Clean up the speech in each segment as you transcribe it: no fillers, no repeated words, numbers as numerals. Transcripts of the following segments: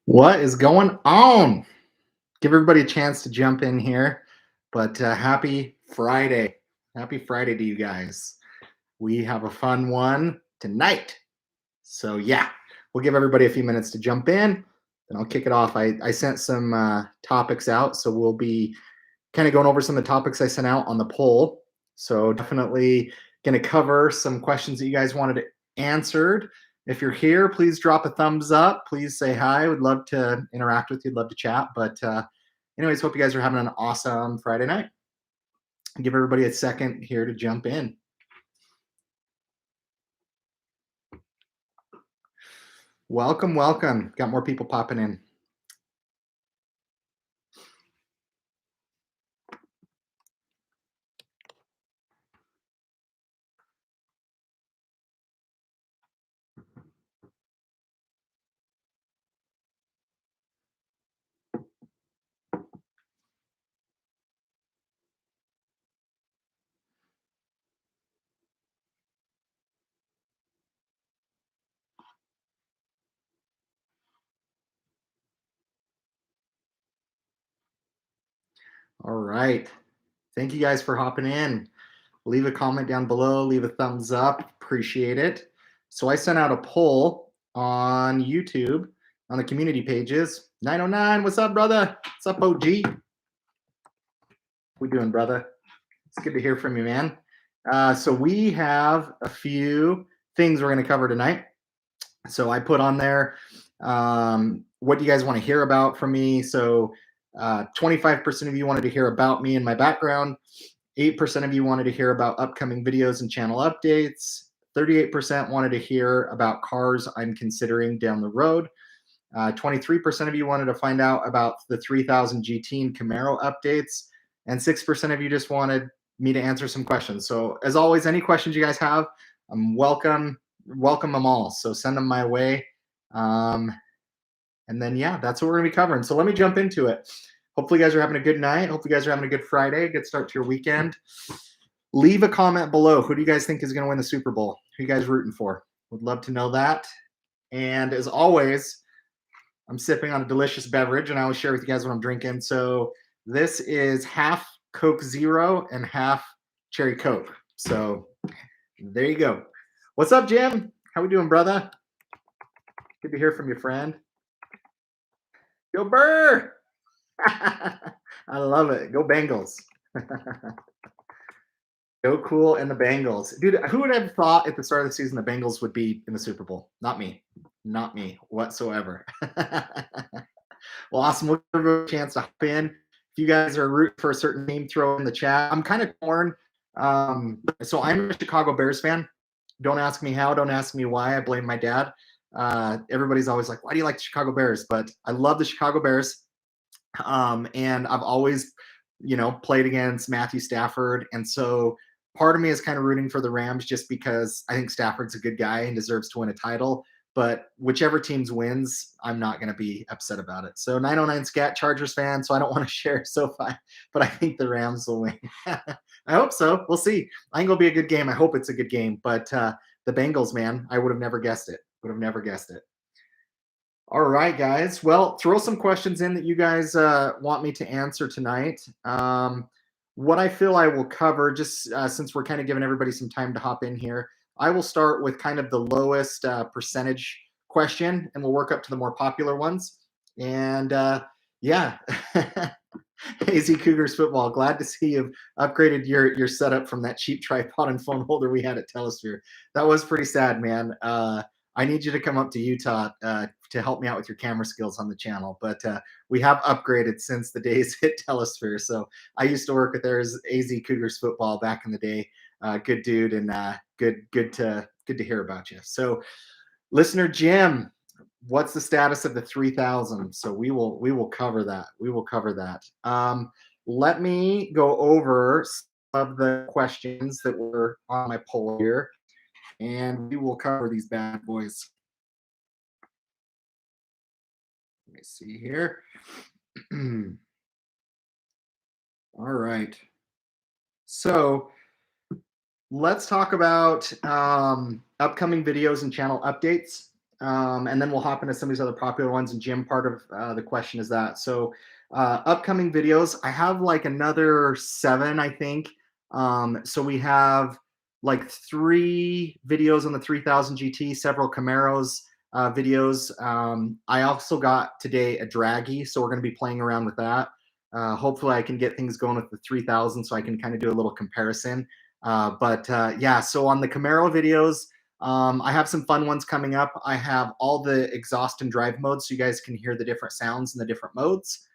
What is going on? Give everybody a chance to jump in here, but happy Friday. Happy Friday to you guys. We have a fun one tonight. So, yeah, we'll give everybody a few minutes to jump in, then I'll kick it off. I sent some topics out, so we'll be kind of going over some of the topics I sent out on the poll. So, definitely going to cover some questions that you guys wanted answered. If you're here, please drop a thumbs up. Please say hi. Would love to interact with you. Love to chat. But anyways, hope you guys are having an awesome Friday night. Give everybody a second here to jump in. Welcome, welcome. Got more people popping in. All right. Thank you guys for hopping in. Leave a comment down below, leave a thumbs up. Appreciate it. So I sent out a poll on YouTube on the community pages. 909, what's up, brother? What's up, OG? How we doing, brother? It's good to hear from you, man. So we have a few things we're going to cover tonight. So I put on there what do you guys want to hear about from me. So 25% of you wanted to hear about me and my background. 8% of you wanted to hear about upcoming videos and channel updates. 38% wanted to hear about cars I'm considering down the road. 23% of you wanted to find out about the 3000 GT and Camaro updates. And 6% of you just wanted me to answer some questions. So as always, any questions you guys have, I'm welcome them all. So send them my way. And then, yeah, that's what we're going to be covering. So let me jump into it. Hopefully, you guys are having a good night. Hopefully, you guys are having a good Friday, good start to your weekend. Leave a comment below. Who do you guys think is going to win the Super Bowl? Who you guys rooting for? Would love to know that. And as always, I'm sipping on a delicious beverage, and I will share with you guys what I'm drinking. So this is half Coke Zero and half Cherry Coke. So there you go. What's up, Jim? How we doing, brother? Good to hear from your friend. Go Burr! I love it. Go Bengals. Go Cool and the Bengals. Dude, who would have thought at the start of the season the Bengals would be in the Super Bowl? Not me. Not me whatsoever. Well, awesome. We'll give you a chance to hop in. If you guys are rooting for a certain team, throw in the chat. I'm kind of torn. So I'm a Chicago Bears fan. Don't ask me how. Don't ask me why. I blame my dad. Everybody's always like, why do you like the Chicago Bears? But I love the Chicago Bears. And I've always, played against Matthew Stafford. And so part of me is kind of rooting for the Rams just because I think Stafford's a good guy and deserves to win a title. But whichever teams wins, I'm not going to be upset about it. So 909 Scat Chargers fan, so I don't want to share SoFi, but I think the Rams will win. I hope so. We'll see. I think it'll be a good game. I hope it's a good game. But the Bengals, man, I would have never guessed it. Would have never guessed it. All right, guys. Well, throw some questions in that you guys want me to answer tonight. What I feel I will cover, just since we're kind of giving everybody some time to hop in here, I will start with kind of the lowest percentage question, and we'll work up to the more popular ones. And yeah, AZ Cougars football. Glad to see you've upgraded your setup from that cheap tripod and phone holder we had at Telesphere. That was pretty sad, man. I need you to come up to Utah to help me out with your camera skills on the channel. But we have upgraded since the days hit Telesphere. So I used to work with theirs AZ Cougars football back in the day. Good dude, and good to hear about you. So, listener Jim, what's the status of the 3000? So we will cover that. We will cover that. Let me go over some of the questions that were on my poll here, and we will cover these bad boys. Let me see here. All right. So let's talk about upcoming videos and channel updates. And then we'll hop into some of these other popular ones. And Jim, part of the question is that. So, upcoming videos, I have like another 7, I think. So we have like 3 videos on the 3000 GT, several Camaros videos. I also got today a Draggy, so we're going to be playing around with that. Hopefully, I can get things going with the 3000 so I can kind of do a little comparison. But yeah, so on the Camaro videos, I have some fun ones coming up. I have all the exhaust and drive modes so you guys can hear the different sounds in the different modes.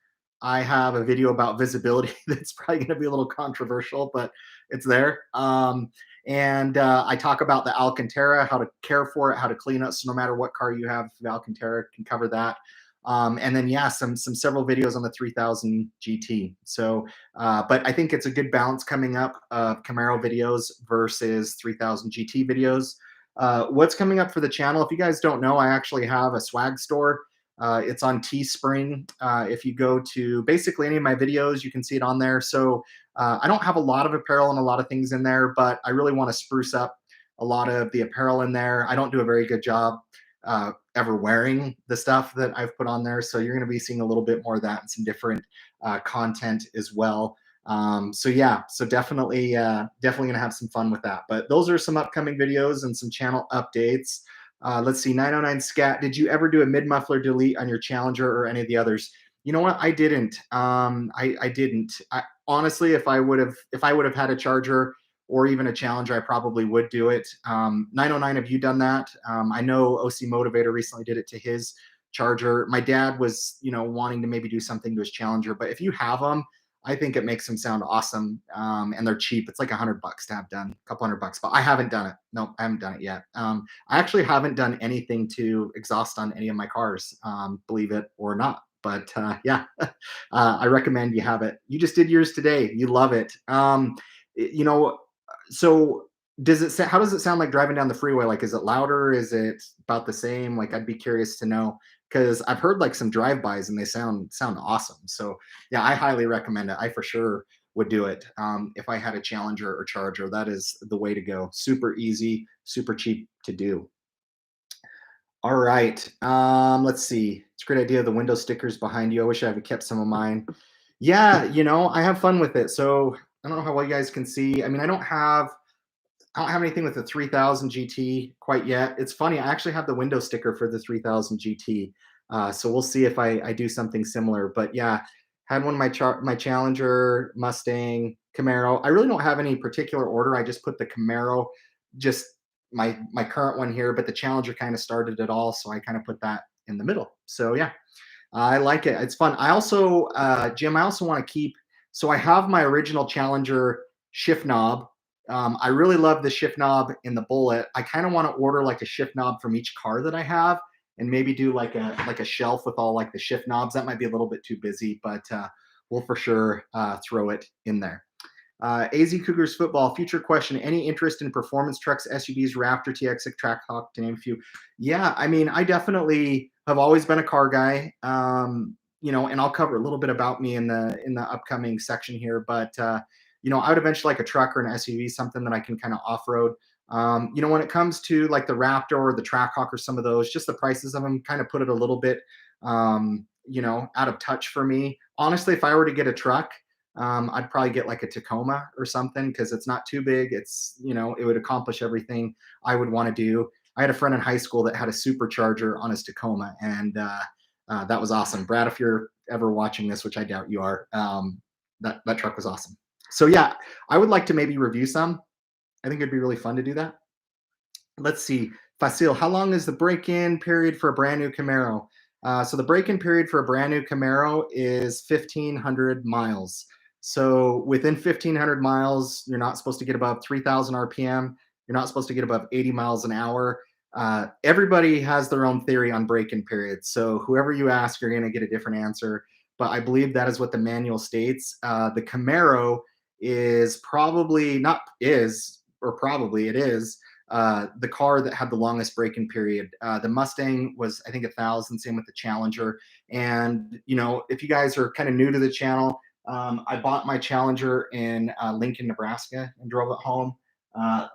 I have a video about visibility that's probably going to be a little controversial, but it's there. And I talk about the Alcantara, how to care for it, how to clean it. So no matter what car you have, the Alcantara can cover that. And then yeah, some several videos on the 3000 GT. So, but I think it's a good balance coming up of Camaro videos versus 3000 GT videos. What's coming up for the channel? If you guys don't know, I actually have a swag store. It's on Teespring. If you go to basically any of my videos, you can see it on there. So I don't have a lot of apparel and a lot of things in there, but I really want to spruce up a lot of the apparel in there. I don't do a very good job ever wearing the stuff that I've put on there. So you're going to be seeing a little bit more of that and some different content as well. So yeah, so definitely gonna have some fun with that. But those are some upcoming videos and some channel updates. Let's see, 909 Scat. Did you ever do a mid muffler delete on your Challenger or any of the others? You know what? I didn't. I didn't. Honestly, if I would have had a Charger or even a Challenger, I probably would do it. 909, have you done that? I know OC Motivator recently did it to his Charger. My dad was, wanting to maybe do something to his Challenger, but if you have them, I think it makes them sound awesome, and they're cheap. It's like $100 to have done, a couple $100, but I haven't done it. No, I haven't done it yet. I actually haven't done anything to exhaust on any of my cars, believe it or not. But yeah, I recommend you have it. You just did yours today. You love it. You know, so how does it sound like driving down the freeway? Like, is it louder? Is it about the same? Like, I'd be curious to know because I've heard like some drive-bys and they sound awesome. So yeah, I highly recommend it. I for sure would do it if I had a Challenger or Charger. That is the way to go. Super easy, super cheap to do. All right. Let's see. It's a great idea. The window stickers behind you. I wish I had kept some of mine. Yeah, I have fun with it. So I don't know how well you guys can see. I mean, I don't have anything with the 3000 GT quite yet. It's funny. I actually have the window sticker for the 3000 GT. So we'll see if I do something similar. But yeah, had one of my Challenger, Mustang, Camaro. I really don't have any particular order. I just put the Camaro, just my current one here, but the Challenger kind of started it all, so I kind of put that in the middle. So yeah, I like it. It's fun. I also, Jim, I also want to keep. So I have my original Challenger shift knob. I really love the shift knob in the Bullet. I kind of want to order like a shift knob from each car that I have, and maybe do like a shelf with all like the shift knobs. That might be a little bit too busy, but we'll for sure throw it in there. AZ Cougars football future question: any interest in performance trucks, SUVs, Raptor, TX, Trackhawk, to name a few? Yeah, I mean, I definitely have always been a car guy. And I'll cover a little bit about me in the upcoming section here. But I would eventually like a truck or an SUV, something that I can kind of off road. When it comes to like the Raptor or the Trackhawk or some of those, just the prices of them kind of put it a little bit, out of touch for me. Honestly, if I were to get a truck, I'd probably get like a Tacoma or something because it's not too big. It would accomplish everything I would want to do. I had a friend in high school that had a supercharger on his Tacoma, and that was awesome. Brad, if you're ever watching this, which I doubt you are, that truck was awesome. So yeah, I would like to maybe review some. I think it'd be really fun to do that. Let's see. Fasil, how long is the break-in period for a brand new Camaro? So the break-in period for a brand new Camaro is 1,500 miles. So within 1,500 miles, you're not supposed to get above 3,000 RPM. You're not supposed to get above 80 miles an hour. Everybody has their own theory on break-in periods. So whoever you ask, you're going to get a different answer. But I believe that is what the manual states. The Camaro is probably not is, or probably it is, the car that had the longest break-in period. The Mustang was, I think, 1,000. Same with the Challenger. And if you guys are kind of new to the channel, I bought my Challenger in Lincoln, Nebraska, and drove it home.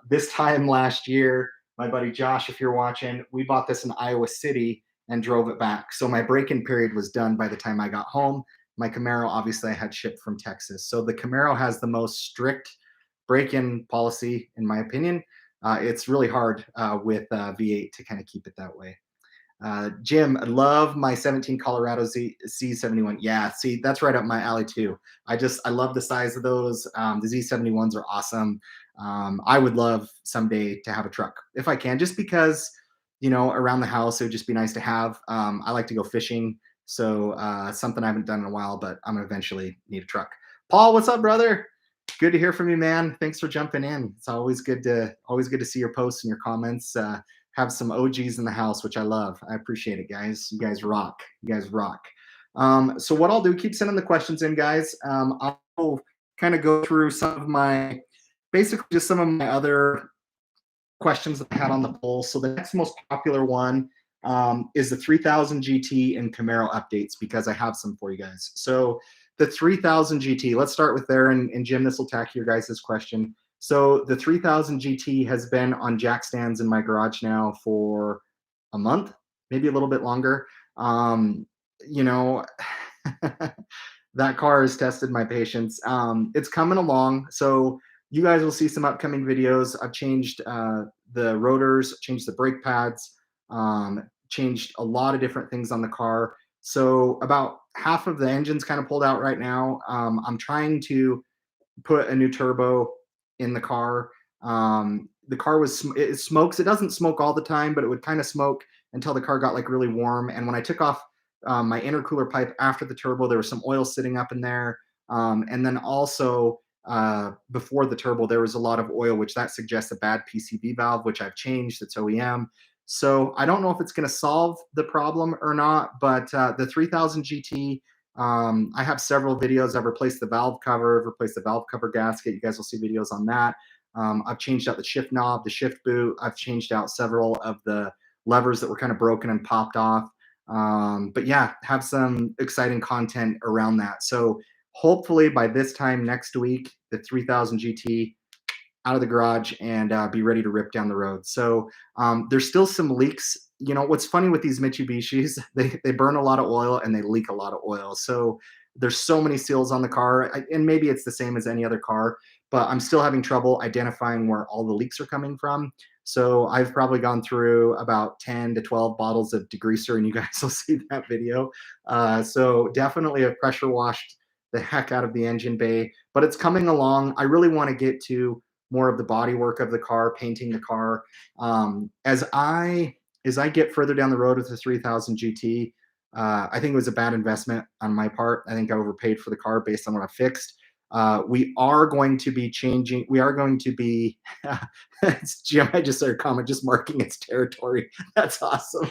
This time last year, my buddy Josh, if you're watching, we bought this in Iowa City and drove it back. So my break-in period was done by the time I got home. My Camaro, obviously, I had shipped from Texas. So the Camaro has the most strict break-in policy, in my opinion. It's really hard with V8 to kind of keep it that way. Jim, I love my 17 Colorado C71. Yeah, see, that's right up my alley too. I love the size of those. The Z71s are awesome. I would love someday to have a truck if I can, just because, around the house, it would just be nice to have. I like to go fishing. So something I haven't done in a while, but I'm gonna eventually need a truck. Paul, what's up, brother? Good to hear from you, man. Thanks for jumping in. It's always good to see your posts and your comments. Have some OGs in the house, which I love. I appreciate it, guys. You guys rock. You guys rock. So what I'll do, keep sending the questions in, guys. I'll kind of go through basically just some of my other questions that I had on the poll. So the next most popular one is the 3000 GT and Camaro updates, because I have some for you guys. So the 3000 GT, let's start with there. And Jim, this will tackle your guys' question. So the 3000 GT has been on jack stands in my garage now for a month, maybe a little bit longer. You know, that car has tested my patience. It's coming along. So you guys will see some upcoming videos. I've changed the rotors, changed the brake pads, changed a lot of different things on the car. So about half of the engine's kind of pulled out right now. I'm trying to put a new turbo in the car. The car it smokes. It doesn't smoke all the time, but it would kind of smoke until the car got like really warm. And when I took off my intercooler pipe after the turbo, there was some oil sitting up in there. And then also before the turbo, there was a lot of oil, which that suggests a bad PCV valve, which I've changed. It's OEM. So I don't know if it's going to solve the problem or not, but the 3000 GT, I have several videos. I've replaced the valve cover, I've replaced the valve cover gasket. You guys will see videos on that. I've changed out the shift knob, the shift boot. I've changed out several of the levers that were kind of broken and popped off. But yeah, have some exciting content around that. So hopefully by this time next week, the 3000 GT out of the garage and be ready to rip down the road. So there's still some leaks. You know, what's funny with these Mitsubishis, they burn a lot of oil and they leak a lot of oil. So there's so many seals on the car, and maybe it's the same as any other car, but I'm still having trouble identifying where all the leaks are coming from. So I've probably gone through about 10 to 12 bottles of degreaser, and you guys will see that video. So definitely have pressure washed the heck out of the engine bay, but it's coming along. I really want to get to more of the body work of the car, painting the car. As I get further down the road with the 3000 GT, I think it was a bad investment on my part. I think I overpaid for the car based on what I fixed. We are going to be changing. We are going to be. It's Jim. I just saw a comment, just marking its territory. That's awesome.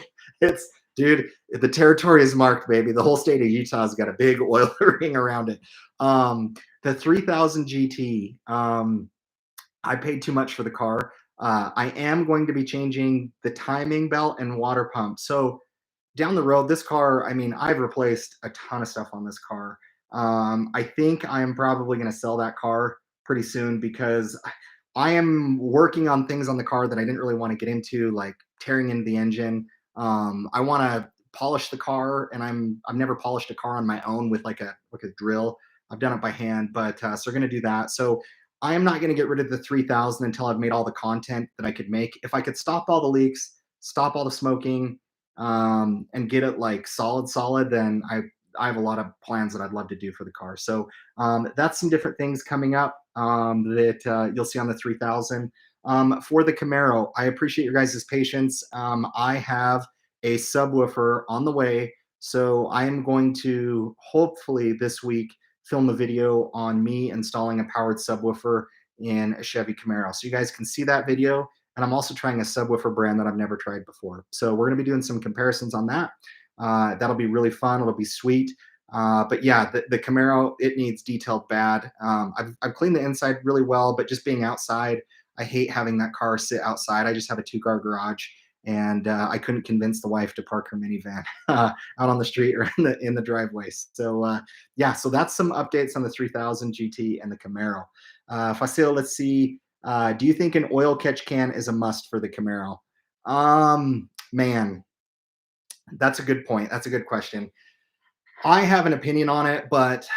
Dude. The territory is marked, baby. The whole state of Utah's got a big oil ring around it. The 3000 GT. I paid too much for the car. I am going to be changing the timing belt and water pump. So down the road, this car, I mean, I've replaced a ton of stuff on this car. I think I am probably going to sell that car pretty soon, because I am working on things on the car that I didn't really want to get into, like tearing into the engine. I want to polish the car, and I've never polished a car on my own with like a drill. I've done it by hand, but so we're going to do that. So I am not going to get rid of the 3000 until I've made all the content that I could make. If I could stop all the leaks, stop all the smoking, and get it like solid, then I have a lot of plans that I'd love to do for the car. So that's some different things coming up that you'll see on the 3000. For the Camaro, I appreciate your guys' patience. I have a subwoofer on the way, so I am going to hopefully this week film a video on me installing a powered subwoofer in a Chevy Camaro. So you guys can see that video. And I'm also trying a subwoofer brand that I've never tried before. So we're going to be doing some comparisons on that. That'll be really fun. It'll be sweet. But yeah, the Camaro, it needs detailed bad. I've cleaned the inside really well, but just being outside, I hate having that car sit outside. I just have a 2-car garage, and I couldn't convince the wife to park her minivan out on the street or in the driveway. So yeah, so that's some updates on the 3000 GT and the Camaro. Facil, let's see. Do you think an oil catch can is a must for the Camaro? Man, that's a good point. That's a good question. I have an opinion on it, but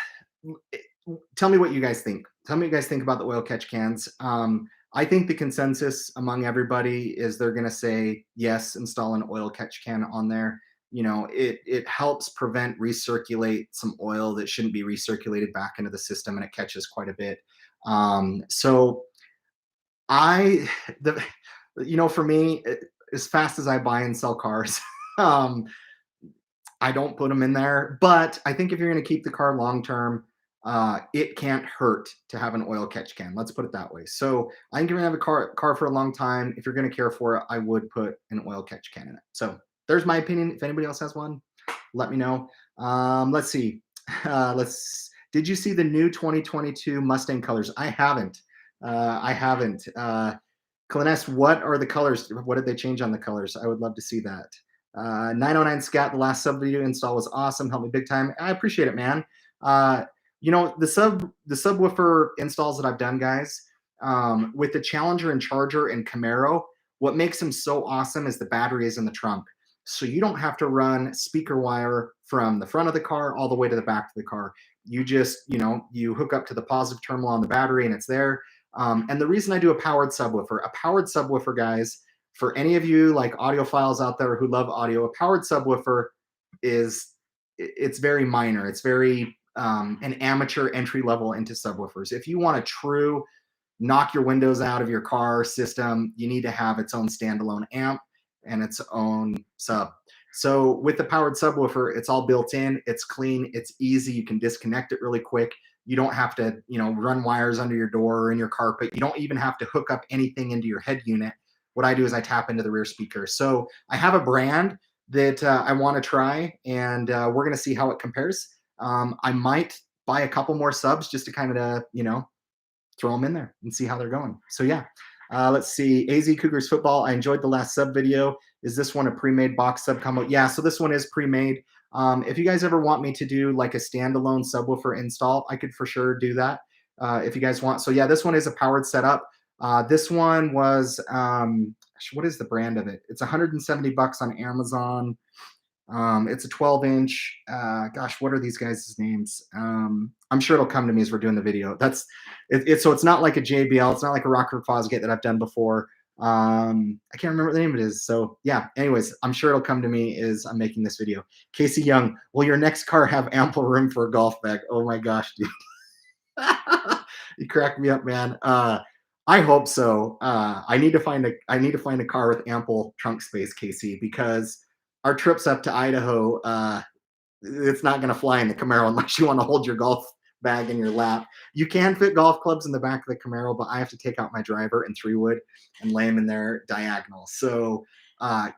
it- tell me what you guys think. Tell me what you guys think about the oil catch cans. I think the consensus among everybody is they're going to say yes, install an oil catch can on there. It helps prevent recirculate some oil that shouldn't be recirculated back into the system, and it catches quite a bit. So I the for me, as fast as I buy and sell cars, um, I don't put them in there. But I think if you're going to keep the car long term, it can't hurt to have an oil catch can. Let's put it that way. So I think you're going to have a car for a long time. If you're going to care for it, I would put an oil catch can in it. So there's my opinion. If anybody else has one, let me know. Let's see. Did you see the new 2022 Mustang colors? I haven't. I haven't. Cliness, what are the colors? What did they change on the colors? I would love to see that. 909 Scat, the last sub video install was awesome. Helped me big time. I appreciate it, man. Uh, the subwoofer installs that I've done, guys, with the Challenger and Charger and Camaro, what makes them so awesome is the battery is in the trunk. So you don't have to run speaker wire from the front of the car all the way to the back of the car. You just, you hook up to the positive terminal on the battery and it's there. And the reason I do a powered subwoofer, guys, for any of you like audiophiles out there who love audio, a powered subwoofer it's very minor. It's very an amateur entry level into subwoofers. If you want a true knock your windows out of your car system, you need to have its own standalone amp and its own sub. So with the powered subwoofer, it's all built in, it's clean, it's easy. You can disconnect it really quick. You don't have to, run wires under your door or in your carpet. You don't even have to hook up anything into your head unit. What I do is I tap into the rear speaker. So I have a brand that I want to try, and we're going to see how it compares. I might buy a couple more subs just to kind of, throw them in there and see how they're going. So yeah, let's see. AZ Cougars football. I enjoyed the last sub video. Is this one a pre-made box sub combo? Yeah, so this one is pre-made. If you guys ever want me to do like a standalone subwoofer install, I could for sure do that if you guys want. So yeah, this one is a powered setup. This one was, what is the brand of it? It's 170 bucks on Amazon. It's a 12-inch. Gosh, what are these guys' names? I'm sure it'll come to me as we're doing the video. That's it. So it's not like a JBL. It's not like a Rockford Fosgate that I've done before. I can't remember what the name of it is. So yeah. Anyways, I'm sure it'll come to me as I'm making this video. Casey Young, will your next car have ample room for a golf bag? Oh my gosh, dude. You cracked me up, man. I hope so. I need to find a car with ample trunk space, Casey, because our trips up to Idaho, it's not going to fly in the Camaro unless you want to hold your golf bag in your lap. You can fit golf clubs in the back of the Camaro, but I have to take out my driver and 3-wood and lay them in there diagonal. So,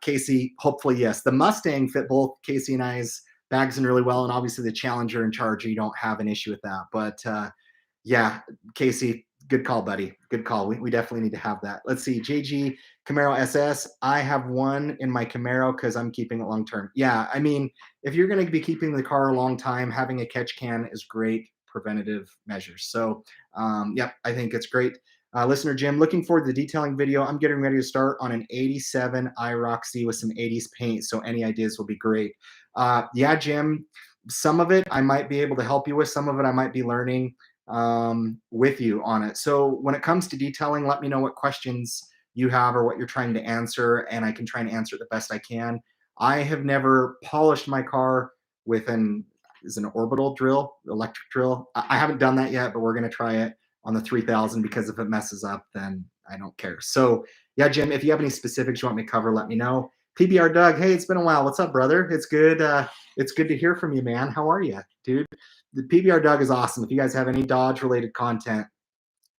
Casey, hopefully, yes. The Mustang fit both Casey and I's bags in really well, and obviously the Challenger and Charger, you don't have an issue with that. But yeah, Casey, good call, buddy. Good call. We definitely need to have that. Let's see. JG Camaro SS. I have one in my Camaro because I'm keeping it long term. Yeah, I mean, if you're going to be keeping the car a long time, having a catch can is great preventative measures. So, yep, I think it's great. Listener Jim, looking forward to the detailing video. I'm getting ready to start on an 87 iRoxy with some 80s paint, so any ideas will be great. Yeah, Jim, some of it I might be able to help you with. Some of it I might be learning with you on it. So when it comes to detailing, let me know what questions you have or what you're trying to answer, and I can try and answer it the best I can. I have never polished my car with an orbital drill, electric drill. I haven't done that yet, but we're going to try it on the 3000 because if it messes up, then I don't care. So yeah, Jim, if you have any specifics you want me to cover, let me know. PBR Doug, hey, it's been a while. What's up, brother? It's good. It's good to hear from you, man. How are you, dude? The PBR Doug is awesome. If you guys have any Dodge related content,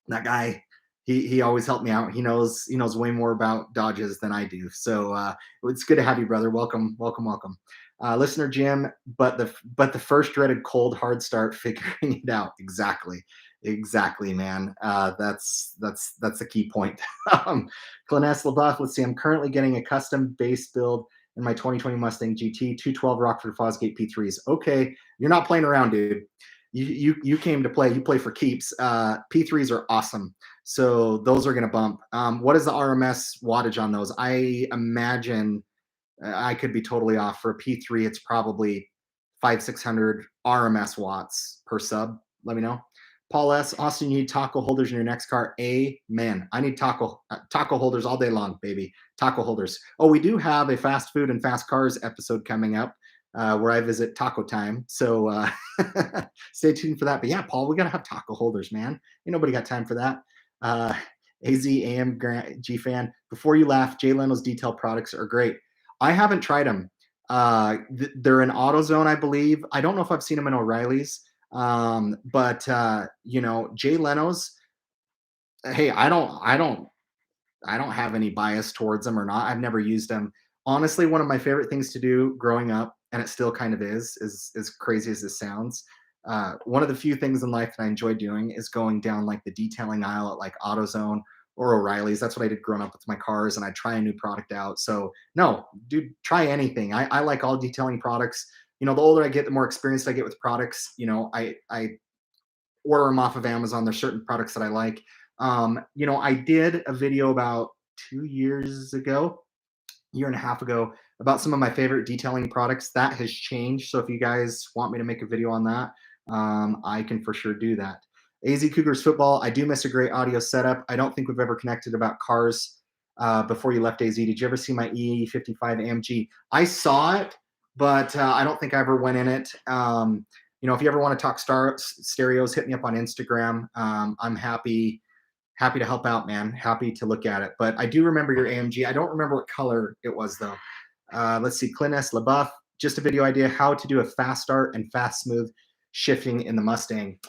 that guy, he always helped me out. He knows way more about Dodges than I do. So it's good to have you, brother. Welcome. Listener Jim, but the first dreaded cold hard start, figuring it out. Exactly, man. That's the key point. Cliness LaBeouf, let's see. I'm currently getting a custom base build in my 2020 Mustang GT 212 Rockford Fosgate P3s. Okay, you're not playing around, dude. You came to play. You play for keeps. P3s are awesome. So those are going to bump. What is the RMS wattage on those? I imagine I could be totally off. For a P3, it's probably 600 RMS watts per sub. Let me know. Paul S. Austin, you need taco holders in your next car. Amen. I need taco holders all day long, baby. Taco holders. Oh, we do have a fast food and fast cars episode coming up where I visit Taco Time. So stay tuned for that. But yeah, Paul, we gotta have taco holders, man. Ain't nobody got time for that. Uh, AZAM G fan. Before you laugh, Jay Leno's detail products are great. I haven't tried them. They're in AutoZone, I believe. I don't know if I've seen them in O'Reilly's. But you know, Jay Leno's. Hey, I don't have any bias towards them or not. I've never used them. Honestly, one of my favorite things to do growing up, and it still kind of is as crazy as this sounds. One of the few things in life that I enjoy doing is going down like the detailing aisle at like AutoZone or O'Reilly's. That's what I did growing up with my cars, and I try a new product out. So no, dude, try anything. I like all detailing products. You know, the older I get, the more experience I get with products. You know, I order them off of Amazon. There's certain products that I like. You know, I did a video about 2 years ago, year and a half ago, about some of my favorite detailing products. That has changed. So if you guys want me to make a video on that, I can for sure do that. AZ Cougars football. I do miss a great audio setup. I don't think we've ever connected about cars before you left AZ. Did you ever see my E55 AMG? I saw it, but I don't think I ever went in it. You know, if you ever want to talk stereos, hit me up on Instagram. I'm happy to help out, man. Happy to look at it. But I do remember your AMG. I don't remember what color it was though. Let's see, Clint S. LaBeouf. Just a video idea how to do a fast start and fast smooth shifting in the Mustang.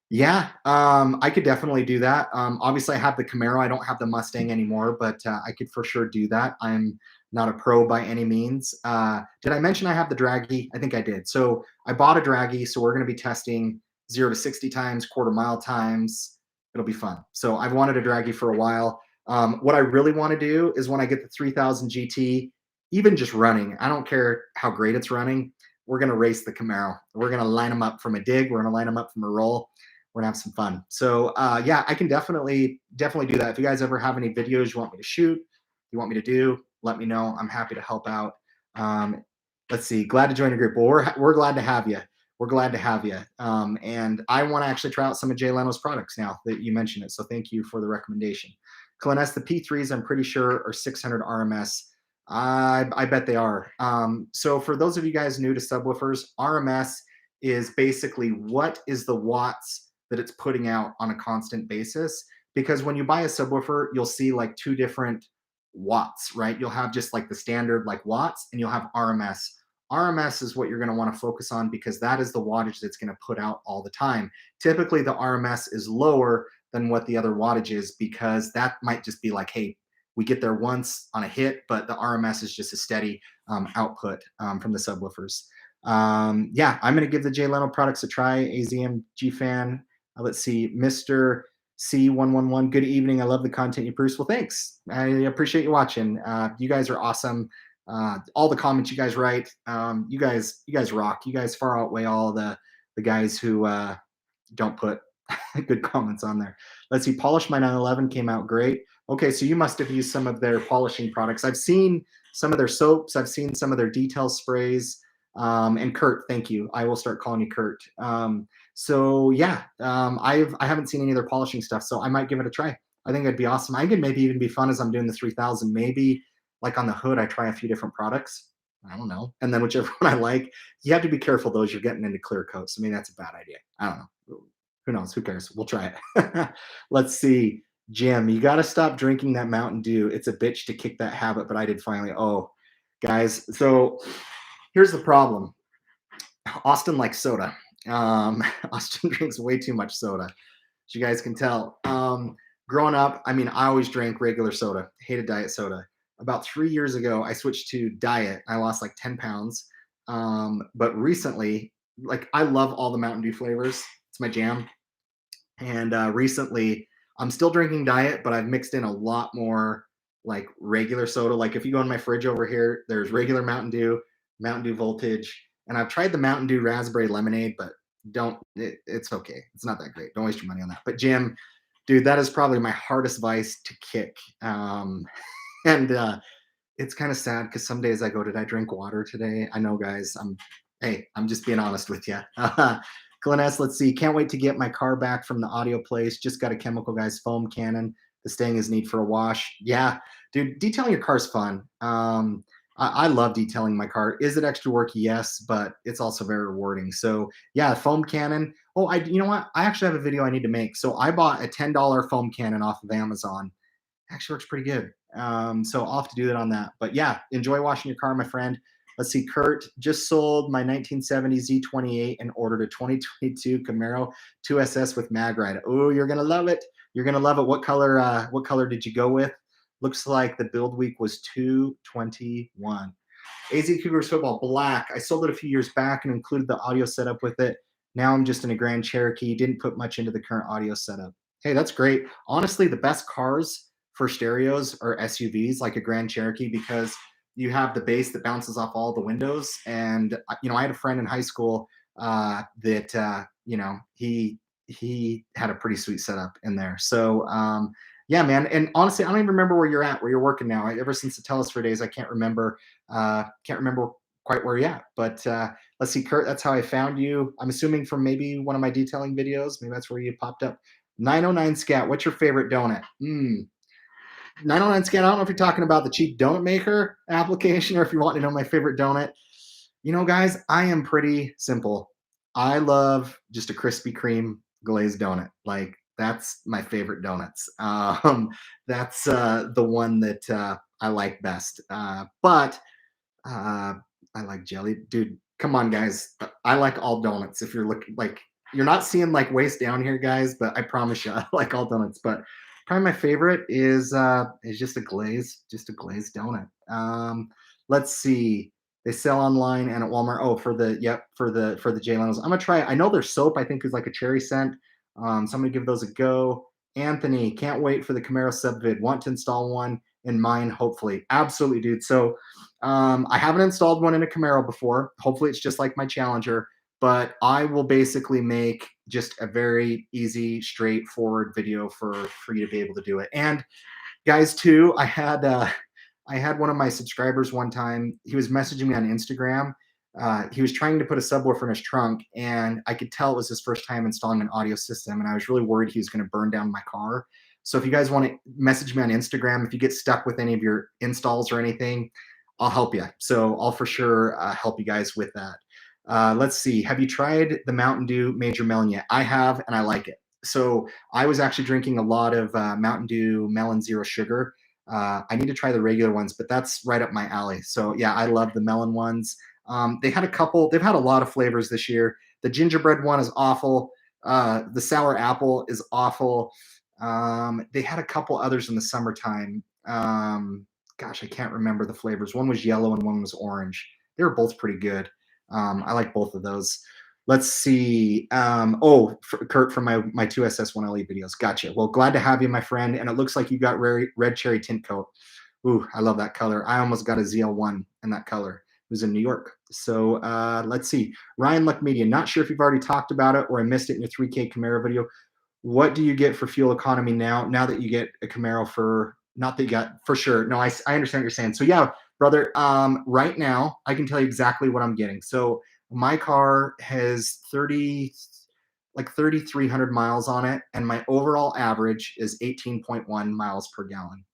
Yeah, I could definitely do that. Obviously, I have the Camaro. I don't have the Mustang anymore, but I could for sure do that. I'm not a pro by any means. Did I mention I have the Draggy? I think I did. So I bought a Draggy, so we're going to be testing 0 to 60 times, quarter mile times. It'll be fun. So I've wanted a Draggy for a while. What I really want to do is when I get the 3000 GT, even just running, I don't care how great it's running, we're going to race the Camaro. We're going to line them up from a dig. We're going to line them up from a roll. We're gonna have some fun. So yeah, I can definitely do that. If you guys ever have any videos you want me to shoot, you want me to do, let me know. I'm happy to help out. Let's see. Glad to join the group. Well, we're glad to have you. We're glad to have you. And I want to actually try out some of Jay Leno's products now that you mentioned it. So thank you for the recommendation. Clint S, the P3s, I'm pretty sure are 600 RMS. I bet they are. So for those of you guys new to subwoofers, RMS is basically what is the watts that it's putting out on a constant basis. Because when you buy a subwoofer, you'll see like two different watts, right? You'll have just like the standard like watts, and you'll have RMS. RMS is what you're going to want to focus on because that is the wattage that's going to put out all the time. Typically, the RMS is lower than what the other wattage is because that might just be like, hey, we get there once on a hit, but the RMS is just a steady output from the subwoofers. Yeah, I'm going to give the Jay Leno products a try. AZMG fan. Let's see, Mr. C111. Good evening. I love the content you produce. Well, thanks. I appreciate you watching. You guys are awesome. All the comments you guys write, you guys rock. You guys far outweigh all the guys who don't put good comments on there. Let's see. Polish My 911 came out great. Okay, so you must have used some of their polishing products. I've seen some of their soaps. I've seen some of their detail sprays. And Kurt, thank you. I will start calling you Kurt. So yeah, I haven't seen any of their polishing stuff, so I might give it a try. I think it'd be awesome. I could maybe even be fun as I'm doing the 3000. Maybe like on the hood, I try a few different products. I don't know, and then whichever one I like. You have to be careful though. As you're getting into clear coats. I mean, that's a bad idea. I don't know. Who knows? Who cares? We'll try it. Let's see. Jim, you got to stop drinking that Mountain Dew. It's a bitch to kick that habit, but I did finally. Oh, guys. So here's the problem. Austin likes soda. Austin drinks way too much soda, as you guys can tell. Growing up, I mean, I always drank regular soda, hated diet soda. About 3 years ago, I switched to diet. I lost like 10 pounds. But recently, like I love all the Mountain Dew flavors. It's my jam. And recently, I'm still drinking diet, but I've mixed in a lot more like regular soda. Like if you go in my fridge over here, there's regular Mountain Dew Voltage, and I've tried the Mountain Dew raspberry lemonade, but It's okay. It's not that great. Don't waste your money on that. But Jim, dude, that is probably my hardest vice to kick. And it's kind of sad because some days I go, did I drink water today? I know, guys. I'm just being honest with you. Glenn S, let's see. Can't wait to get my car back from the audio place. Just got a Chemical Guys foam cannon. The staying is need for a wash. Yeah, dude, detailing your car's fun. I love detailing my car. Is it extra work? Yes, but it's also very rewarding. So yeah, foam cannon. Oh, you know what? I actually have a video I need to make. So I bought a $10 foam cannon off of Amazon. Actually works pretty good. So I'll have to do that on that. But yeah, enjoy washing your car, my friend. Let's see. Kurt just sold my 1970 Z28 and ordered a 2022 Camaro 2SS with mag ride. Oh, you're gonna love it. You're gonna love it. What color? What color did you go with? Looks like the build week was 221. AZ Cougars football black. I sold it a few years back and included the audio setup with it. Now I'm just in a Grand Cherokee. Didn't put much into the current audio setup. Hey, that's great. Honestly, the best cars for stereos are SUVs like a Grand Cherokee because you have the bass that bounces off all the windows. And I had a friend in high school that he had a pretty sweet setup in there. So yeah, man. And honestly, I don't even remember where you're at, where you're working now. Ever since the Telesfor days, I can't remember quite where you're at. But let's see, Kurt. That's how I found you. I'm assuming from maybe one of my detailing videos. Maybe that's where you popped up. 909 Scat. What's your favorite donut? 909 Scan. I don't know if you're talking about the cheap donut maker application or if you want to know my favorite donut. Guys, I am pretty simple. I love just a Krispy Kreme glazed donut. Like that's my favorite donuts. That's the one that I like best. But I like jelly, dude. Come on, guys. I like all donuts. If you're looking like you're not seeing like waist down here, guys, but I promise you, I like all donuts. But probably my favorite is just a glazed donut. Let's see. They sell online and at Walmart. Oh, for the J Leno's. I'm gonna try it. I know their soap. I think is like a cherry scent. So I'm gonna give those a go. Anthony, can't wait for the Camaro sub vid. Want to install one in mine, hopefully. Absolutely, dude. So I haven't installed one in a Camaro before. Hopefully, it's just like my Challenger, but I will basically make just a very easy, straightforward video for you to be able to do it. And guys, too, I had one of my subscribers one time. He was messaging me on Instagram. He was trying to put a subwoofer in his trunk, and I could tell it was his first time installing an audio system, and I was really worried he was going to burn down my car. So if you guys want to message me on Instagram, if you get stuck with any of your installs or anything, I'll help you. So I'll for sure help you guys with that. Let's see. Have you tried the Mountain Dew Major Melon yet? I have, and I like it. So I was actually drinking a lot of Mountain Dew Melon Zero Sugar. I need to try the regular ones, but that's right up my alley. So yeah, I love the melon ones. They've had a lot of flavors this year. The gingerbread one is awful. The sour apple is awful. They had a couple others in the summertime. Gosh, I can't remember the flavors. One was yellow and one was orange. They were both pretty good. I like both of those. Let's see. Kurt from my 2SS1LE videos. Gotcha. Well, glad to have you, my friend. And it looks like you got red cherry tint coat. Ooh, I love that color. I almost got a ZL1 in that color. It was in New York. So let's see. Ryan Luck Media. Not sure if you've already talked about it or I missed it in your 3K Camaro video. What do you get for fuel economy now that you get a Camaro for not that you got for sure. No, I understand what you're saying. So yeah, brother, right now I can tell you exactly what I'm getting. So my car has 3,300 miles on it, and my overall average is 18.1 miles per gallon.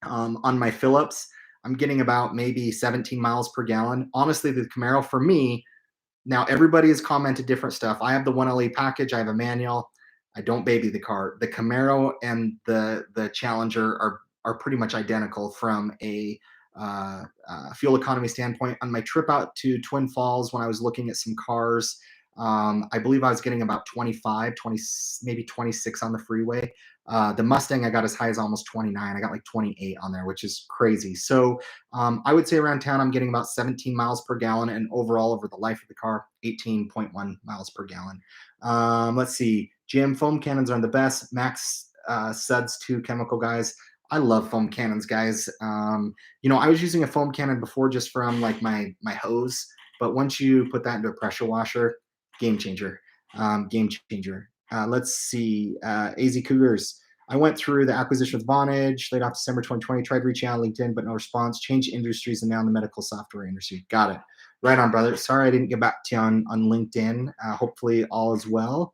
On my Phillips, I'm getting about maybe 17 miles per gallon. Honestly, the Camaro for me, now everybody has commented different stuff. I have the 1LE package, I have a manual. I don't baby the car. The Camaro and the Challenger are pretty much identical from a fuel economy standpoint. On my trip out to Twin Falls, when I was looking at some cars, I believe I was getting about 25, 20, maybe 26 on the freeway. The Mustang, I got as high as almost 29. I got like 28 on there, which is crazy. So I would say around town, I'm getting about 17 miles per gallon, and overall over the life of the car, 18.1 miles per gallon. Let's see. Jim, foam cannons are the best. Max Suds 2 Chemical Guys. I love foam cannons, guys. I was using a foam cannon before just from like my hose, but once you put that into a pressure washer, game changer. game changer. Let's see. AZ Cougars. I went through the acquisition with Vonage, laid off December 2020, tried reaching out on LinkedIn, but no response. Changed industries and now in the medical software industry. Got it. Right on, brother. Sorry I didn't get back to you on LinkedIn. Hopefully all is well.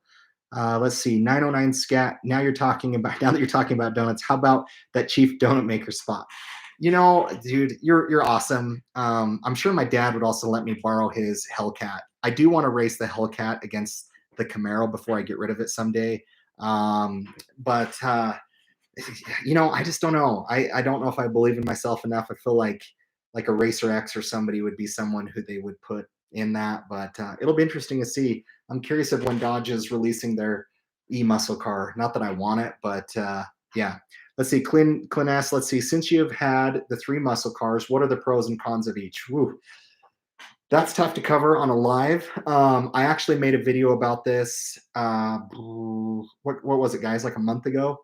Let's see, 909 Scat. Now that you're talking about donuts, how about that Chief Donut Maker spot? Dude, you're awesome. I'm sure my dad would also let me borrow his Hellcat. I do want to race the Hellcat against the Camaro before I get rid of it someday. But I just don't know. I don't know if I believe in myself enough. I feel like a Racer X or somebody would be someone who they would put in that. But it'll be interesting to see. I'm curious of when Dodge is releasing their e-muscle car. Not that I want it, but yeah. Let's see, Clint asks, let's see, since you've had the three muscle cars, what are the pros and cons of each? Woo. That's tough to cover on a live. I actually made a video about this. What was it, guys? Like a month ago.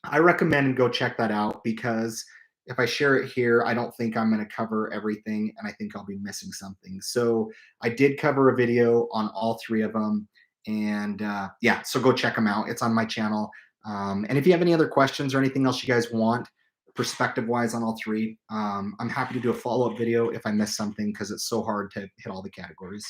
I recommend go check that out because if I share it here, I don't think I'm going to cover everything and I think I'll be missing something. So I did cover a video on all three of them. And yeah, so go check them out. It's on my channel. And if you have any other questions or anything else you guys want, perspective wise on all three, I'm happy to do a follow up video if I miss something because it's so hard to hit all the categories.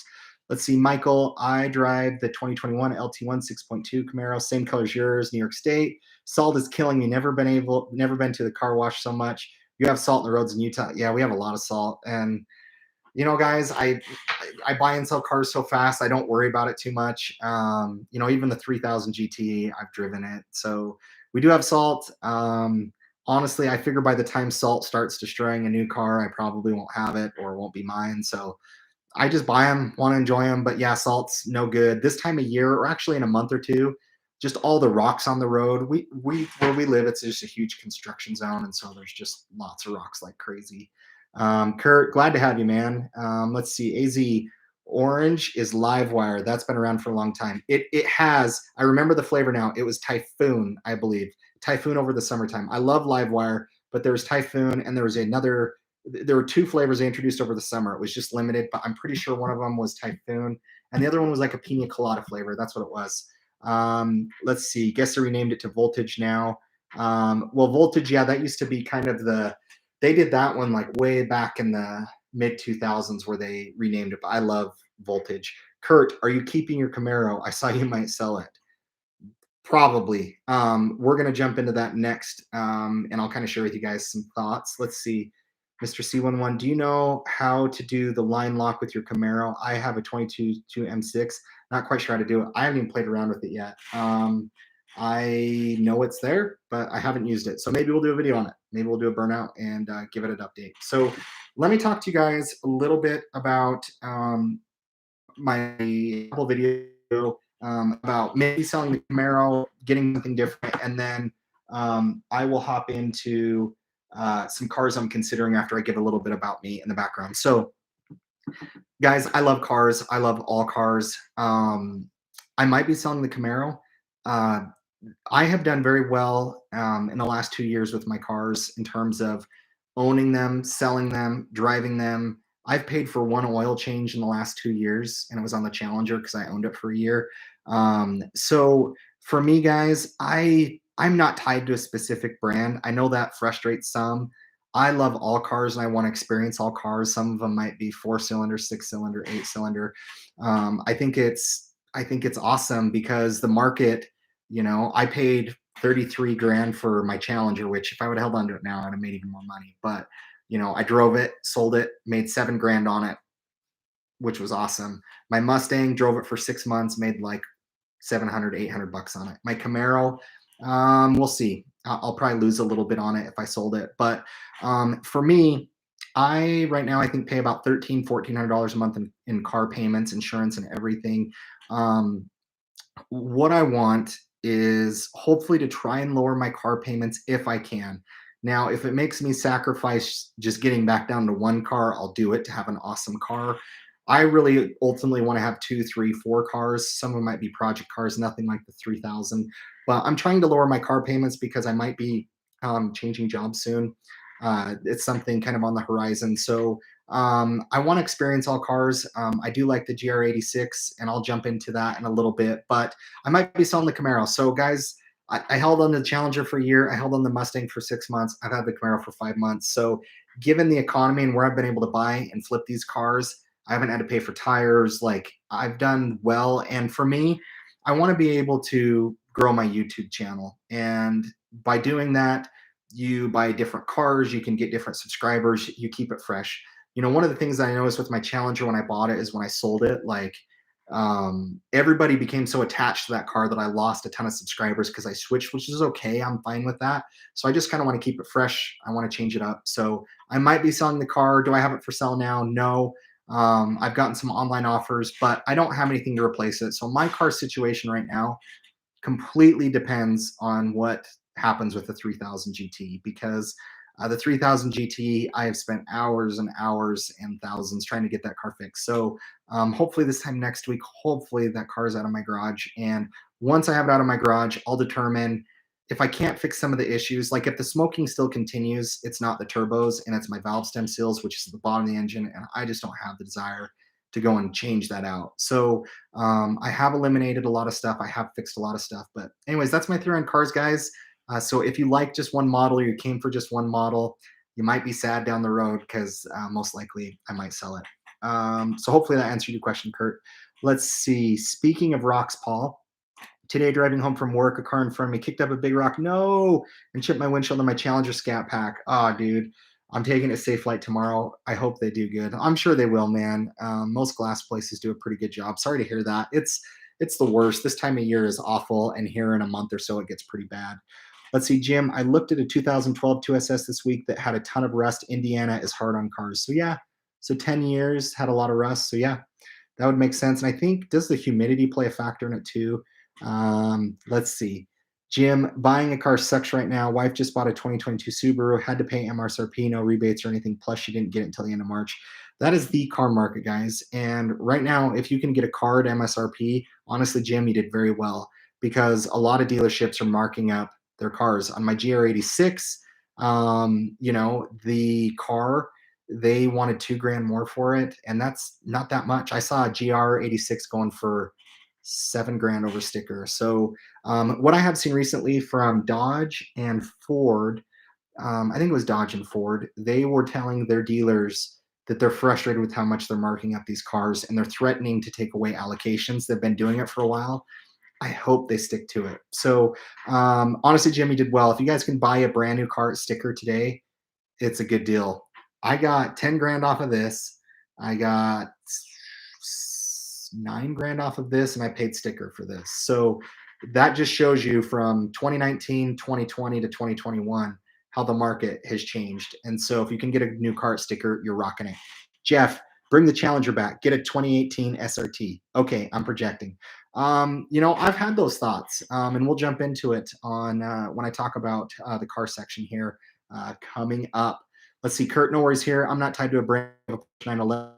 Let's see, Michael, I drive the 2021 LT1 6.2 Camaro, same color as yours, New York State. Salt is killing me. Never been to the car wash so much. You have salt in the roads in Utah. Yeah, we have a lot of salt. And guys, I buy and sell cars so fast. I don't worry about it too much. Even the 3000 GT, I've driven it. So we do have salt. Honestly, I figure by the time salt starts destroying a new car, I probably won't have it or it won't be mine. So I just buy them, want to enjoy them. But yeah, salt's no good this time of year, or actually in a month or two. Just all the rocks on the road. We where we live, it's just a huge construction zone, and so there's just lots of rocks like crazy. Kurt, glad to have you, man. Let's see, AZ Orange is Livewire. That's been around for a long time. It has. I remember the flavor now. It was Typhoon, I believe. Typhoon over the summertime. I love Livewire, but there was Typhoon, and there was another. There were two flavors they introduced over the summer. It was just limited, but I'm pretty sure one of them was Typhoon, and the other one was like a pina colada flavor. That's what it was. Let's see. Guess they renamed it to Voltage now. Well, Voltage, yeah, that used to be kind of they did that one like way back in the mid 2000s where they renamed it. But I love Voltage. Kurt, are you keeping your Camaro? I saw you might sell it. Probably. We're going to jump into that next, and I'll kind of share with you guys some thoughts. Let's see. Mr. C11, do you know how to do the line lock with your Camaro? I have a 22 M6. Not quite sure how to do it. I haven't even played around with it yet. I know it's there, but I haven't used it. So maybe we'll do a video on it. Maybe we'll do a burnout and give it an update. So let me talk to you guys a little bit about my Apple video about maybe selling the Camaro, getting something different, and then I will hop into some cars I'm considering after I give a little bit about me in the background. So, guys, I love cars. I love all cars. I might be selling the Camaro. I have done very well in the last 2 years with my cars in terms of owning them, selling them, driving them. I've paid for one oil change in the last 2 years, and it was on the Challenger because I owned it for a year. So for me, guys, I'm not tied to a specific brand. I know that frustrates some. I love all cars and I want to experience all cars. Some of them might be 4-cylinder, 6-cylinder, 8-cylinder. I think it's awesome because the market, I paid 33 grand for my Challenger, which if I would have held on to it now, I'd have made even more money. But I drove it, sold it, made 7 grand on it, which was awesome. My Mustang, drove it for 6 months, made like 700, 800 bucks on it. My Camaro, we'll see. I'll probably lose a little bit on it if I sold it. But for me, right now I think pay about $1,400 a month in car payments, insurance, and everything. What I want is hopefully to try and lower my car payments if I can. Now, if it makes me sacrifice just getting back down to one car, I'll do it to have an awesome car. I really ultimately want to have 2, 3, 4 cars. Some of them might be project cars, nothing like the 3000. But I'm trying to lower my car payments because I might be changing jobs soon. It's something kind of on the horizon. So I want to experience all cars. I do like the GR86, and I'll jump into that in a little bit. But I might be selling the Camaro. So, guys, I held on the Challenger for a year. I held on the Mustang for 6 months. I've had the Camaro for 5 months. So, given the economy and where I've been able to buy and flip these cars, I haven't had to pay for tires. Like, I've done well. And for me, I want to be able to grow my YouTube channel. And by doing that, you buy different cars, you can get different subscribers, you keep it fresh. One of the things that I noticed with my Challenger when I bought it is when I sold it, like, everybody became so attached to that car that I lost a ton of subscribers because I switched, which is okay. I'm fine with that. So I just kind of want to keep it fresh. I want to change it up. So I might be selling the car. Do I have it for sale now? No. I've gotten some online offers, but I don't have anything to replace it. So my car situation right now completely depends on what happens with the 3000 GT, because the 3000 GT, I have spent hours and hours and thousands trying to get that car fixed. So hopefully this time next week, hopefully that car is out of my garage. And once I have it out of my garage, I'll determine if I can't fix some of the issues. Like if the smoking still continues, it's not the turbos and it's my valve stem seals, which is at the bottom of the engine. And I just don't have the desire to go and change that out. So I have eliminated a lot of stuff. I have fixed a lot of stuff. But anyways, that's my theory on cars, guys. So if you like just one model or you came for just one model, you might be sad down the road because most likely I might sell it. So hopefully that answered your question, Kurt. Let's see. Speaking of rocks, Paul, today driving home from work, a car in front of me kicked up a big rock. No, and chipped my windshield on my Challenger Scat Pack. Oh, dude. I'm taking it safe flight tomorrow. I hope they do good. I'm sure they will, man. Most glass places do a pretty good job. Sorry to hear that. It's the worst. This time of year is awful, and here in a month or so, it gets pretty bad. Let's see, Jim. I looked at a 2012 2SS this week that had a ton of rust. Indiana is hard on cars. So yeah, so 10 years had a lot of rust. So yeah, that would make sense. And I think, does the humidity play a factor in it too? Let's see. Jim, buying a car sucks right now. Wife just bought a 2022 Subaru, had to pay MSRP, no rebates or anything. Plus, she didn't get it until the end of March. That is the car market, guys. And right now, if you can get a car at MSRP, honestly, Jim, you did very well, because a lot of dealerships are marking up their cars. On my GR86, the car, they wanted 2 grand more for it, and that's not that much. I saw a GR86 going for 7 grand over sticker. So what I have seen recently from Dodge and Ford, I think it was Dodge and Ford, they were telling their dealers that they're frustrated with how much they're marking up these cars, and they're threatening to take away allocations. They've been doing it for a while. I hope they stick to it. So honestly, Jimmy did well. If you guys can buy a brand new car sticker today, it's a good deal. I got 10 grand off of this. I got 9 grand off of this, and I paid sticker for this. So that just shows you from 2019, 2020 to 2021 how the market has changed. And so if you can get a new car sticker, you're rocking it. Jeff, bring the Challenger back. Get a 2018 SRT. Okay, I'm projecting. I've had those thoughts, and we'll jump into it on when I talk about the car section here coming up. Let's see, Kurt, no worries here. I'm not tied to a brand of 911.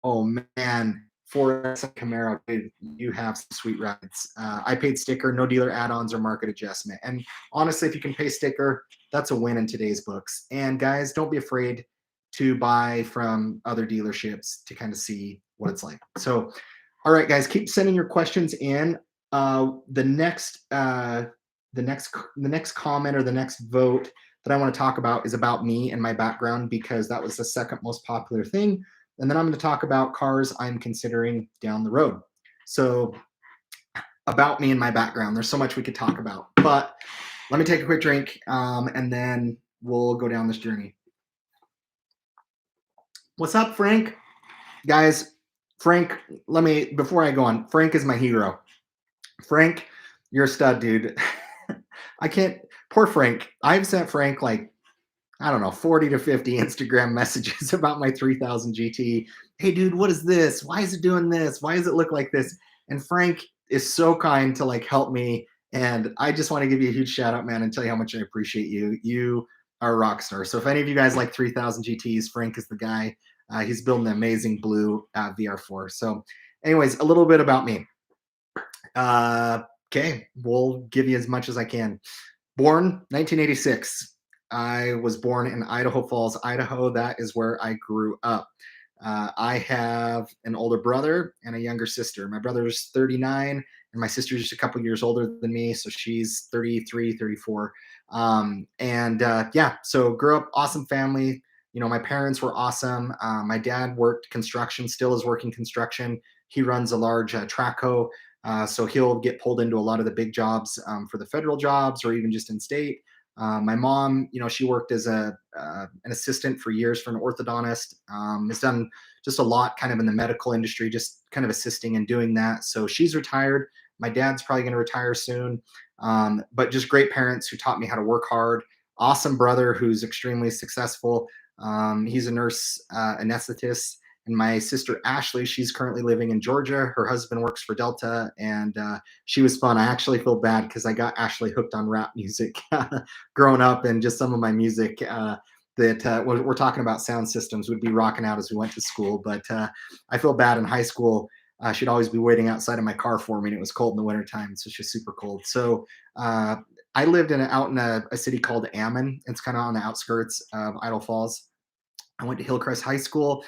Oh man, 4S Camaro, dude, you have some sweet rides. I paid sticker, no dealer add-ons or market adjustment. And honestly, if you can pay sticker, that's a win in today's books. And guys, don't be afraid to buy from other dealerships to kind of see what it's like. So, all right, guys, keep sending your questions in. The next comment or the next vote that I want to talk about is about me and my background, because that was the second most popular thing. And then I'm going to talk about cars I'm considering down the road. So about me and my background, there's so much we could talk about, but let me take a quick drink and then we'll go down this journey. What's up, Frank? Guys, Frank, before I go on, Frank is my hero. Frank, you're a stud, dude. Poor Frank. I've sent Frank like, I don't know, 40 to 50 Instagram messages about my 3000 GT. Hey, dude, what is this? Why is it doing this? Why does it look like this? And Frank is so kind to like help me. And I just want to give you a huge shout out, man, and tell you how much I appreciate you. You are a rock star. So if any of you guys like 3000 GTs, Frank is the guy. He's building an amazing blue VR4. So anyways, a little bit about me. Okay, we'll give you as much as I can. Born 1986. I was born in Idaho Falls, Idaho. That is where I grew up. I have an older brother and a younger sister. My brother's 39, and my sister's just a couple years older than me. So she's 33, 34. Yeah, so grew up awesome family. My parents were awesome. My dad worked construction, still is working construction. He runs a large track hoe. So he'll get pulled into a lot of the big jobs for the federal jobs or even just in state. My mom, she worked as an assistant for years for an orthodontist. Has done just a lot kind of in the medical industry, just kind of assisting and doing that. So she's retired. My dad's probably going to retire soon. But just great parents who taught me how to work hard. Awesome brother who's extremely successful. He's a nurse anesthetist. And my sister Ashley, she's currently living in Georgia. Her husband works for Delta, and she was fun. I actually feel bad because I got Ashley hooked on rap music growing up, and just some of my music that we're talking about sound systems would be rocking out as we went to school. But I feel bad in high school. She'd always be waiting outside of my car for me, and it was cold in the wintertime. So she's super cold. So I lived out in a city called Ammon. It's kind of on the outskirts of Idaho Falls. I went to Hillcrest High School,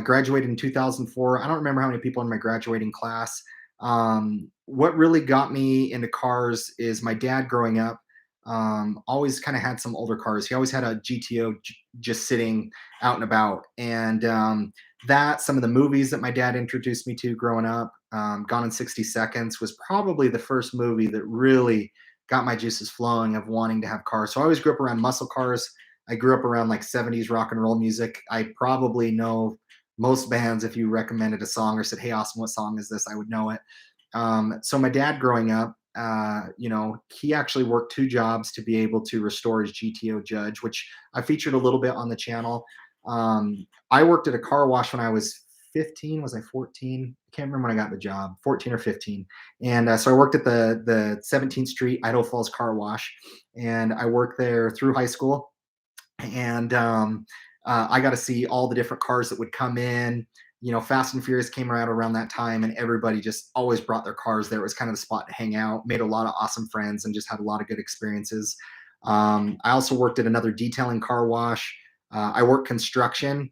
graduated in 2004. I don't remember how many people in my graduating class. What really got me into cars is my dad growing up always kind of had some older cars. He always had a GTO just sitting out and about. And some of the movies that my dad introduced me to growing up, Gone in 60 Seconds, was probably the first movie that really got my juices flowing of wanting to have cars. So I always grew up around muscle cars. I grew up around like 70s rock and roll music. I probably know most bands. If you recommended a song or said, "Hey, Austin, what song is this?" I would know it. So my dad growing up, he actually worked two jobs to be able to restore his GTO Judge, which I featured a little bit on the channel. I worked at a car wash when I was 15. Was I 14? I can't remember when I got the job, 14 or 15. And so I worked at the 17th Street Idaho Falls Car Wash, and I worked there through high school. And I got to see all the different cars that would come in. Fast and Furious came out around that time, and everybody just always brought their cars there. It was kind of the spot to hang out. Made a lot of awesome friends and just had a lot of good experiences. I also worked at another detailing car wash. I worked construction,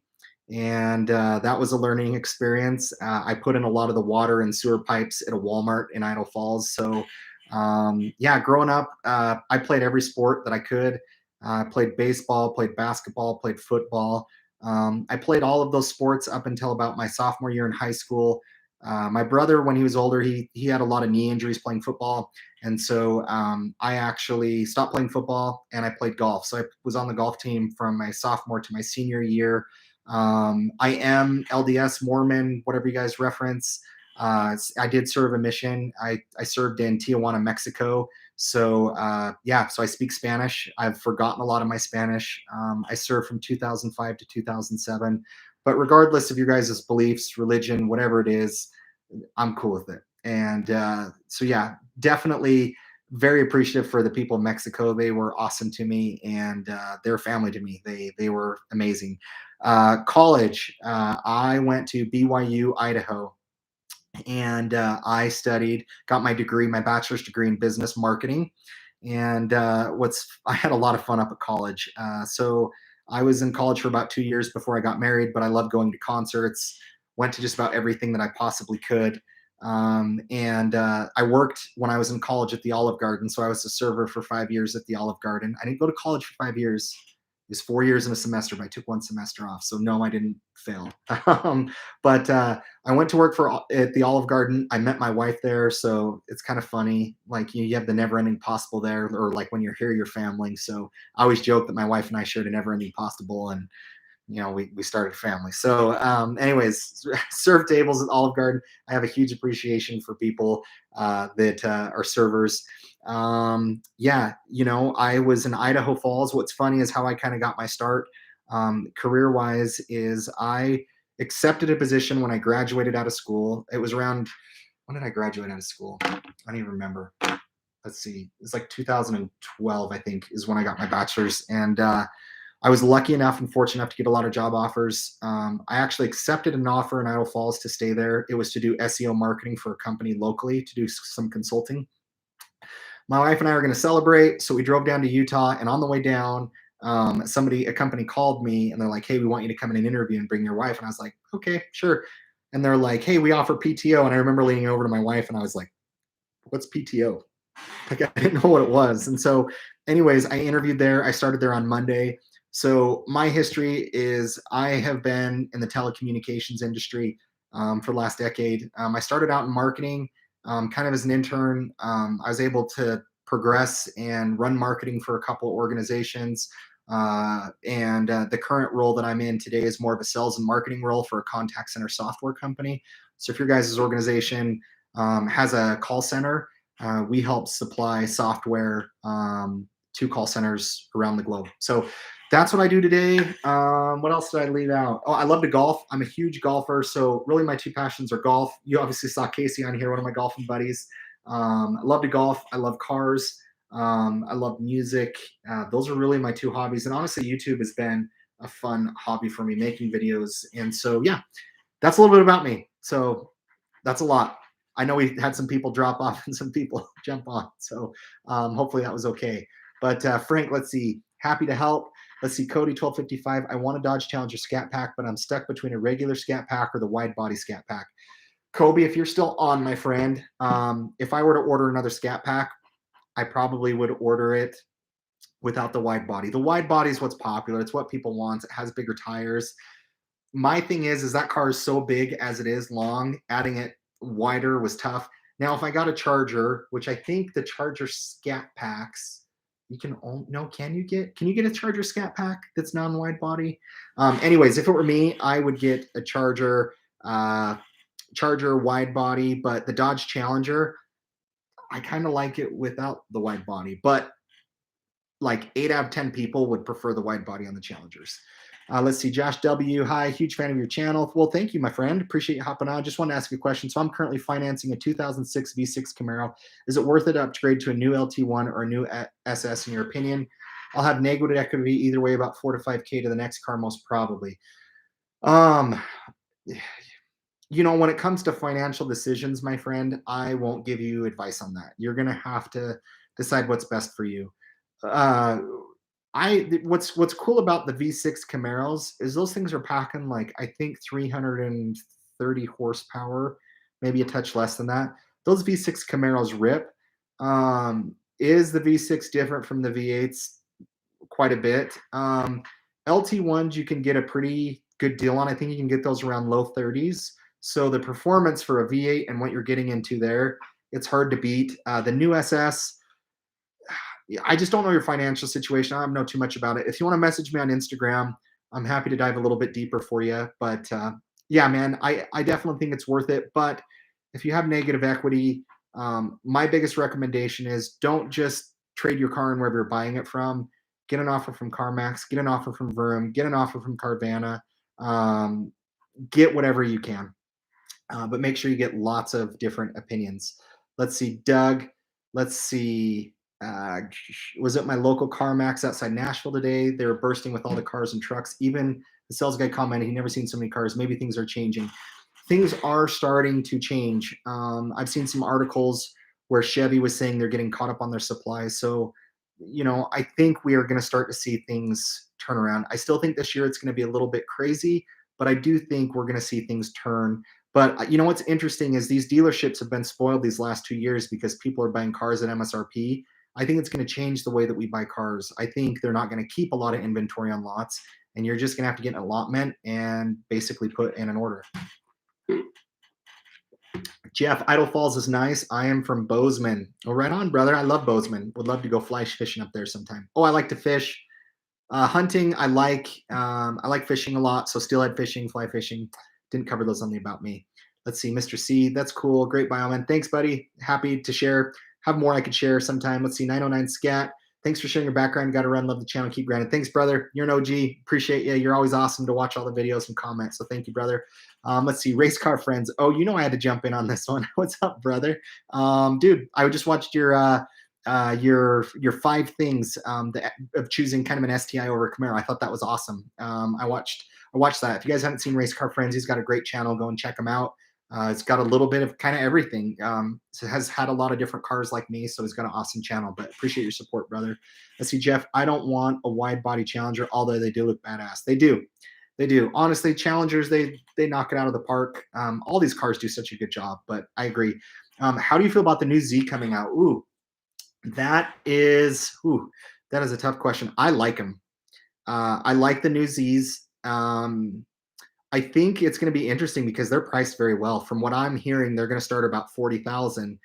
and that was a learning experience. I put in a lot of the water and sewer pipes at a Walmart in Idaho Falls. So, yeah, growing up, I played every sport that I could. I played baseball, played basketball, played football. I played all of those sports up until about my sophomore year in high school. My brother, when he was older, he had a lot of knee injuries playing football, and so I actually stopped playing football and I played golf. So I was on the golf team from my sophomore to my senior year. I am LDS Mormon, whatever you guys reference. I did serve a mission. I served in Tijuana, Mexico. So yeah, so I speak Spanish. I've forgotten a lot of my Spanish. I served from 2005 to 2007. But regardless of your guys' beliefs, religion, whatever it is, I'm cool with it. And so yeah, definitely very appreciative for the people of Mexico. They were awesome to me, and their family to me. They were amazing. College, I went to BYU, Idaho, and I studied, got my degree, my bachelor's degree in business marketing. And I had a lot of fun up at college. So I was in college for about 2 years before I got married, but I loved going to concerts, went to just about everything that I possibly could. And I worked when I was in college at the Olive Garden. So I was a server for 5 years at the Olive Garden. I didn't go to college for 5 years. It was 4 years in a semester, but I took one semester off. So no, I didn't fail. But I went to work at the Olive Garden. I met my wife there, so it's kind of funny. Like you have the never-ending possible there, or like when you're here, you're family. So I always joke that my wife and I shared a never-ending possible, and we started a family. So, anyways, serve tables at Olive Garden. I have a huge appreciation for people that are servers. Yeah, I was in Idaho Falls. What's funny is how I kind of got my start career wise is I accepted a position when I graduated out of school. It was around, when did I graduate out of school? I don't even remember. Let's see. It's like 2012, I think, is when I got my bachelor's. And I was lucky enough and fortunate enough to get a lot of job offers. I actually accepted an offer in Idaho Falls to stay there. It was to do SEO marketing for a company locally, to do some consulting. My wife and I were going to celebrate, so we drove down to Utah. And on the way down, a company called me and they're like, "Hey, we want you to come in and interview and bring your wife." And I was like, "Okay, sure." And they're like, "Hey, we offer PTO." And I remember leaning over to my wife and I was like, "What's PTO?" Like I didn't know what it was. And so, anyways, I interviewed there. I started there on Monday. So my history is I have been in the telecommunications industry for the last decade. I started out in marketing, kind of as an intern. I was able to progress and run marketing for a couple of organizations. And the current role that I'm in today is more of a sales and marketing role for a contact center software company. So if your guys' organization has a call center, we help supply software to call centers around the globe. So that's what I do today. What else did I leave out? Oh, I love to golf. I'm a huge golfer. So really my two passions are golf. You obviously saw Casey on here, one of my golfing buddies. I love to golf. I love cars. I love music. Those are really my two hobbies. And honestly, YouTube has been a fun hobby for me, making videos. And so, yeah, that's a little bit about me. So that's a lot. I know we had some people drop off and some people jump on. So hopefully that was okay. But Frank, let's see. Happy to help. Let's see. Cody 1255. I want a Dodge Challenger Scat Pack, but I'm stuck between a regular Scat Pack or the wide body Scat Pack. Kobe, if you're still on, my friend, if I were to order another Scat Pack, I probably would order it without the wide body. The wide body is what's popular. It's what people want. It has bigger tires. My thing is that car is so big as it is long. Adding it wider was tough. Now, if I got a Charger, which I think the Charger Scat Packs, you can no, can you get a Charger Scat Pack that's non-wide body? Anyways, if it were me, I would get a Charger wide body, but the Dodge Challenger, I kind of like it without the wide body, but like 8 out of 10 people would prefer the wide body on the Challengers. Let's see, Josh W. Hi, huge fan of your channel. Well, thank you, my friend. Appreciate you hopping on. Just want to ask you a question. So I'm currently financing a 2006 V6 Camaro. Is it worth it to upgrade to a new LT1 or a new SS in your opinion? I'll have negative equity either way, about 4 to 5K to the next car, most probably. When it comes to financial decisions, my friend, I won't give you advice on that. You're going to have to decide what's best for you. What's cool about the V6 Camaros is those things are packing like I think 330 horsepower, maybe a touch less than that. Those V6 Camaros rip. Is the V6 different from the V8s? Quite a bit. LT1s you can get a pretty good deal on. I think you can get those around low 30s. So the performance for a V8 and what you're getting into there, it's hard to beat. The new SS, I just don't know your financial situation. I don't know too much about it. If you want to message me on Instagram, I'm happy to dive a little bit deeper for you. But yeah, man, I definitely think it's worth it. But if you have negative equity, my biggest recommendation is don't just trade your car in wherever you're buying it from. Get an offer from CarMax, get an offer from Vroom, get an offer from Carvana, get whatever you can. But make sure you get lots of different opinions. Let's see, Doug. Let's see. Was at my local CarMax outside Nashville today. They were bursting with all the cars and trucks. Even the sales guy commented he never seen so many cars. Maybe things are changing. Things are starting to change. I've seen some articles where Chevy was saying they're getting caught up on their supplies. So, I think we are going to start to see things turn around. I still think this year it's going to be a little bit crazy, but I do think we're going to see things turn. But what's interesting is these dealerships have been spoiled these last 2 years because people are buying cars at MSRP. I think it's going to change the way that we buy cars. I think they're not going to keep a lot of inventory on lots, and you're just going to have to get an allotment and basically put in an order. Jeff, Idle Falls is nice. I am from Bozeman. Oh, right on, brother. I love Bozeman. Would love to go fly fishing up there sometime. Oh, I like to fish. Hunting, I like fishing a lot. So steelhead fishing, fly fishing. Didn't cover those on the About Me. Let's see, Mr. C. That's cool. Great bioman. Thanks, buddy. Happy to share. Have more I could share sometime. Let's see, 909 Scat. Thanks for sharing your background. Got to run. Love the channel. Keep grinding. Thanks, brother. You're an OG. Appreciate you. You're always awesome to watch all the videos and comments. So thank you, brother. Let's see, Race Car Friends. Oh, I had to jump in on this one. What's up, brother? Dude, I just watched your 5 things of choosing kind of an STI over a Camaro. I thought that was awesome. I watched that. If you guys haven't seen Race Car Friends, he's got a great channel. Go and check him out. It's got a little bit of kind of everything. So has had a lot of different cars like me, so he's got an awesome channel. But appreciate your support, brother. Let's see, Jeff. I don't want a wide body Challenger, although they do look badass. They do, they do. Honestly, Challengers they knock it out of the park. All these cars do such a good job. But I agree. How do you feel about the new Z coming out? That is, ooh, that is a tough question. I like them. I like the new Z's. I think it's going to be interesting because they're priced very well. From what I'm hearing, they're going to start about 40,000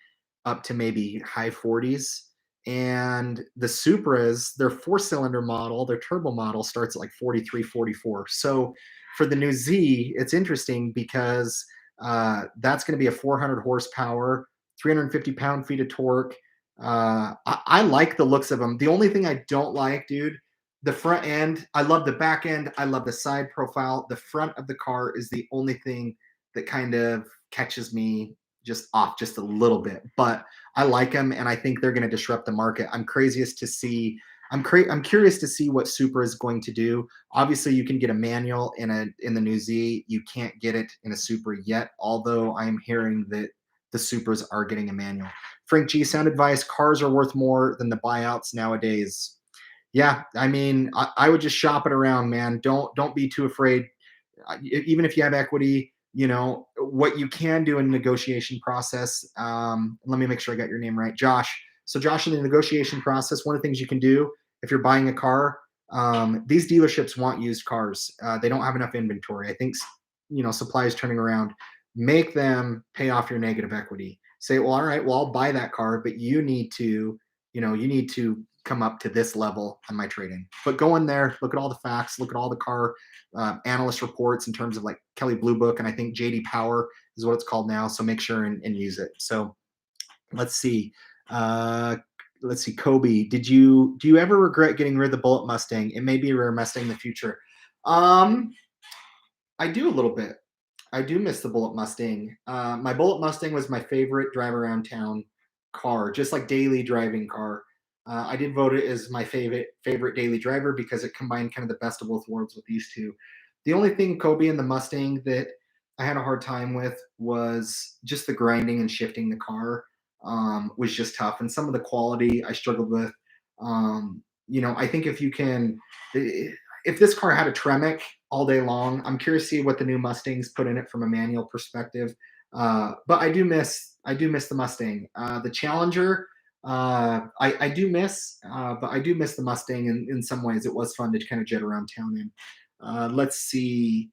up to maybe high 40s. And the Supras, their four-cylinder model, their turbo model starts at like 43, 44. So for the new Z, it's interesting because that's going to be a 400 horsepower, 350 pound-feet of torque. I like the looks of them. The only thing I don't like, dude, the front end. I love the back end. I love the side profile. The front of the car is the only thing that kind of catches me just off just a little bit. But I like them, and I think they're going to disrupt the market. I'm craziest to see. I'm curious to see what Supra is going to do. Obviously, you can get a manual in the new Z. You can't get it in a Supra yet, although I'm hearing that the Supras are getting a manual. Frank G, sound advice: cars are worth more than the buyouts nowadays. Yeah, I mean, I would just shop it around, man. Don't be too afraid. Even if you have equity, what you can do in negotiation process. Let me make sure I got your name right, Josh. So, Josh, in the negotiation process, one of the things you can do if you're buying a car, these dealerships want used cars. They don't have enough inventory. I think supply is turning around. Make them pay off your negative equity. Say, well, all right, well, I'll buy that car, but you need to come up to this level on my trading. But go in there, look at all the facts, look at all the car analyst reports in terms of like Kelly Blue Book, and I think JD Power is what it's called now. So make sure and use it. So let's see. Uh, let's see, Kobe. Do you ever regret getting rid of the Bullet Mustang? It may be a rare Mustang in the future. Um, I do a little bit. I do miss the Bullet Mustang. My Bullet Mustang was my favorite drive around town car, just like daily driving car. I did vote it as my favorite daily driver because it combined kind of the best of both worlds with these two. The only thing Kobe and the Mustang that I had a hard time with was just the grinding and shifting the car was just tough, and some of the quality I struggled with. I think if this car had a Tremec all day long, I'm curious to see what the new Mustangs put in it from a manual perspective. But I do miss the Mustang. The Challenger, I do miss, but I do miss the Mustang in some ways. It was fun to kind of jet around town in. Let's see.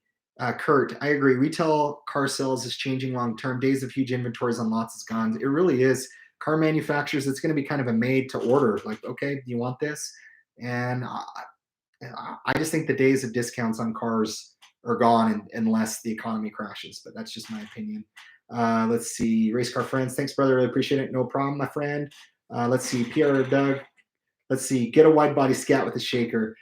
Kurt, I agree. Retail car sales is changing long term. Days of huge inventories on lots is gone. It really is. Car manufacturers, it's going to be kind of a made to order. Like, okay, do you want this? And I just think the days of discounts on cars are gone unless the economy crashes. But that's just my opinion. Let's see. Race car friends, thanks, brother. Really appreciate it. No problem, my friend. Let's see. Pierre Doug. Let's see. Get a wide body Scat with a shaker.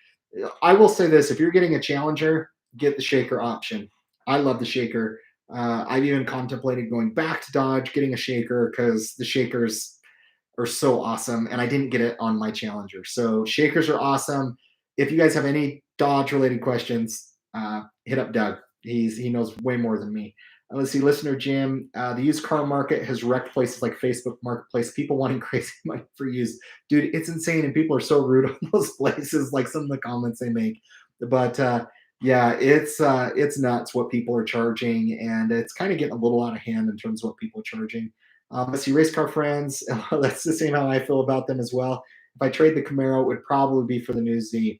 I will say this: if you're getting a Challenger, get the shaker option. I love the shaker. I've even contemplated going back to Dodge, getting a shaker because the shakers are so awesome, and I didn't get it on my Challenger. So shakers are awesome. If you guys have any Dodge related questions, hit up Doug. He knows way more than me. Let's see, listener Jim. The used car market has wrecked places like Facebook Marketplace. People wanting crazy money for used, dude. It's insane, and people are so rude on those places. Like some of the comments they make, but yeah, it's nuts what people are charging, and it's kind of getting a little out of hand in terms of what people are charging. Let's see, race car friends. That's the same how I feel about them as well. If I trade the Camaro, it would probably be for the new Z.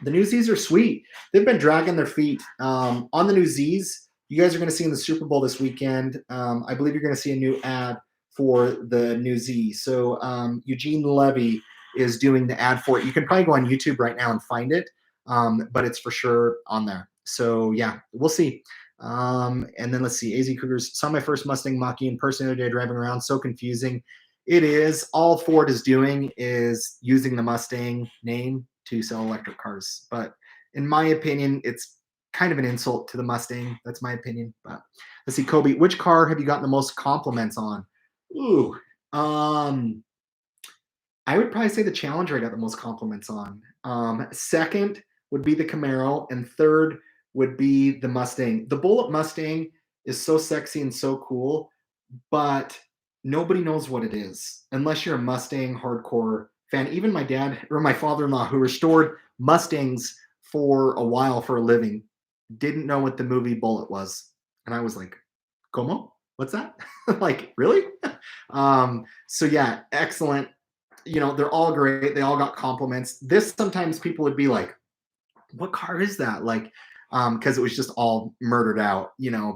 The new Z's are sweet. They've been dragging their feet on the new Z's. You guys are going to see in the Super Bowl this weekend. I believe you're going to see a new ad for the new Z. So Eugene Levy is doing the ad for it. You can probably go on YouTube right now and find it, but it's for sure on there. So yeah, we'll see. And then let's see, AZ Cougars. Saw my first Mustang Mach-E in person the other day driving around. So confusing. It is. All Ford is doing is using the Mustang name to sell electric cars. But in my opinion, it's kind of an insult to the Mustang. That's my opinion. But let's see, Kobe, which car have you gotten the most compliments on? Ooh, I would probably say the Challenger I got the most compliments on. Second would be the Camaro, and third would be the Mustang. The Bullet Mustang is so sexy and so cool, but nobody knows what it is unless you're a Mustang hardcore fan. Even my dad or my father-in-law, who restored Mustangs for a while for a living, didn't know what the movie Bullet was. And I was like, Como? What's that? Like, really? So yeah, excellent. They're all great. They all got compliments. This sometimes people would be like, what car is that? Like, because it was just all murdered out.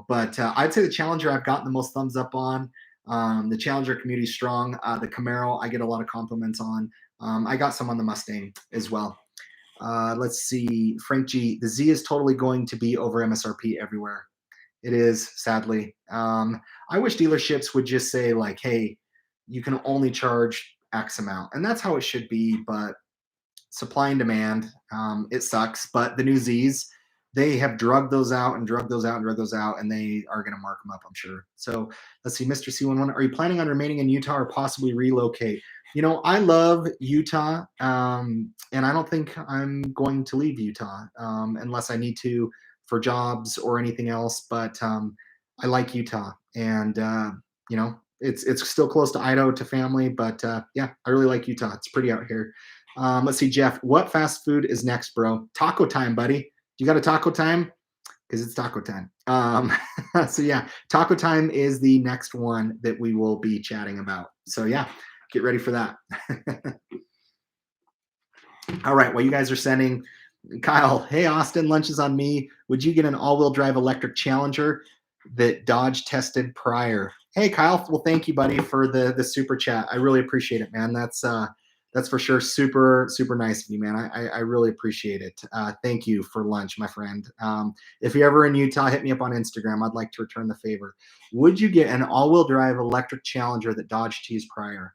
But I'd say the Challenger I've gotten the most thumbs up on. The Challenger community is strong. The Camaro I get a lot of compliments on. I got some on the Mustang as well. Let's see, Frank G. The Z is totally going to be over MSRP everywhere. It is, sadly. I wish dealerships would just say like, hey, you can only charge X amount, and that's how it should be. But supply and demand. It sucks, but the new Z's, they have drugged those out and drugged those out and drugged those out, and they are going to mark them up, I'm sure. So let's see, Mr. C11, are you planning on remaining in Utah or possibly relocate? I love Utah, and I don't think I'm going to leave Utah unless I need to for jobs or anything else. But I like Utah, and it's still close to Idaho to family, but yeah, I really like Utah. It's pretty out here. Let's see, Jeff. What fast food is next, bro? Taco time, buddy. You got a taco time? Because it's taco time. So yeah, taco time is the next one that we will be chatting about. So yeah, get ready for that. All right. Well, you guys are sending Kyle. Hey, Austin, lunch is on me. Would you get an all-wheel drive electric Challenger that Dodge tested prior? Hey, Kyle. Well, thank you, buddy, for the super chat. I really appreciate it, man. That's for sure super, super nice of you, man. I really appreciate it. Thank you for lunch, my friend. If you're ever in Utah, hit me up on Instagram. I'd like to return the favor. Would you get an all-wheel drive electric Challenger that Dodge teased prior?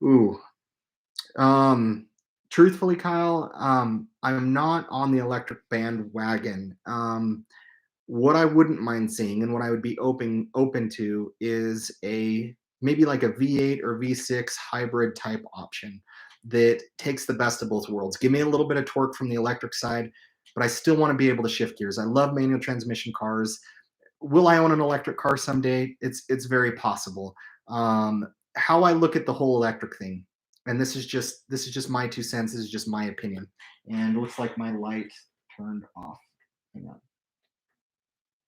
Ooh. Truthfully, Kyle, I'm not on the electric bandwagon. What I wouldn't mind seeing and what I would be open to is maybe like a V8 or V6 hybrid type option that takes the best of both worlds. Give me a little bit of torque from the electric side, but I still want to be able to shift gears. I love manual transmission cars. Will I own an electric car someday? It's very possible. How I look at the whole electric thing, and this is just my 2 cents. This is just my opinion. And it looks like my light turned off. Hang on.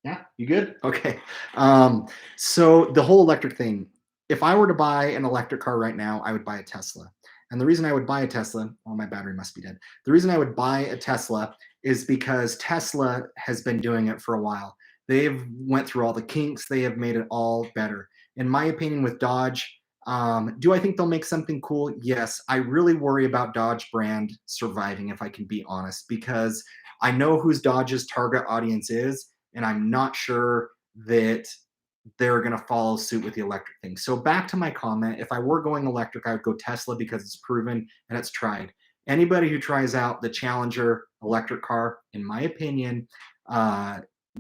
Yeah, you good? Okay. So the whole electric thing, if I were to buy an electric car right now, I would buy a Tesla. And the reason I would buy a Tesla, oh, my battery must be dead. The reason I would buy a Tesla is because Tesla has been doing it for a while. They've went through all the kinks. They have made it all better. In my opinion, with Dodge, do I think they'll make something cool? Yes. I really worry about Dodge brand surviving, if I can be honest, because I know whose Dodge's target audience is, and I'm not sure that they're going to follow suit with the electric thing. So back to my comment, if I were going electric, I would go Tesla because it's proven and it's tried. Anybody who tries out the Challenger electric car, in my opinion,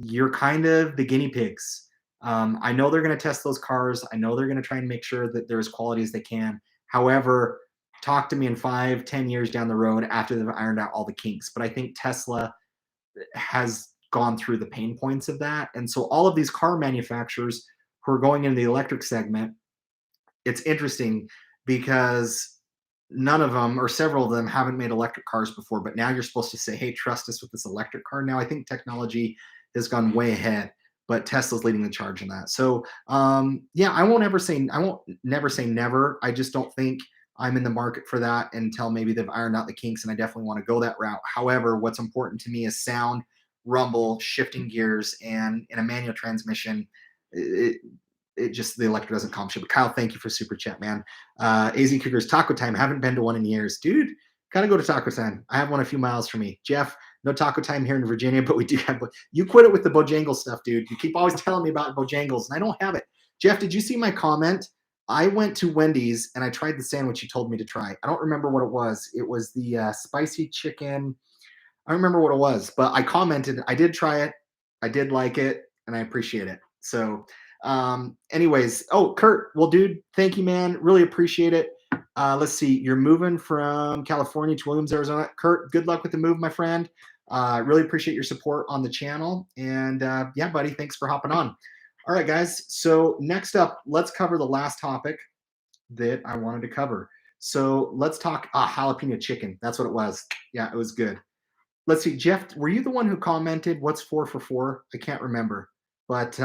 you're kind of the guinea pigs. I know they're going to test those cars. I know they're going to try and make sure that they're as quality as they can. However, talk to me in 5-10 years down the road after they've ironed out all the kinks. But I think Tesla has gone through the pain points of that. And so all of these car manufacturers who are going into the electric segment, it's interesting because none of them or several of them haven't made electric cars before, but now you're supposed to say, hey, trust us with this electric car. Now I think technology has gone way ahead, but Tesla's leading the charge in that. So yeah, I won't never say never. I just don't think I'm in the market for that until maybe they've ironed out the kinks, and I definitely want to go that route. However, what's important to me is sound, rumble, shifting gears, and in a manual transmission, it just the electric doesn't calm shit. But Kyle, thank you for super chat, man. AZ Cougars taco time. Haven't been to one in years, dude. Gotta go to taco time. I have one a few miles from me. Jeff, no taco time here in Virginia, but we do have. You quit it with the Bojangles stuff, dude. You keep always telling me about Bojangles, and I don't have it. Jeff, did you see my comment? I went to Wendy's and I tried the sandwich you told me to try. I don't remember what it was. It was the spicy chicken. I don't remember what it was, but I commented. I did try it. I did like it, and I appreciate it. So, anyways, oh, Kurt. Well, dude, thank you, man. Really appreciate it. Let's see. You're moving from California to Williams, Arizona. Kurt, good luck with the move, my friend. Really appreciate your support on the channel. And yeah, buddy, thanks for hopping on. All right, guys. So next up, let's cover the last topic that I wanted to cover. So let's talk jalapeno chicken. That's what it was. Yeah, it was good. Let's see, Jeff, were you the one who commented what's 4 for 4? I can't remember. But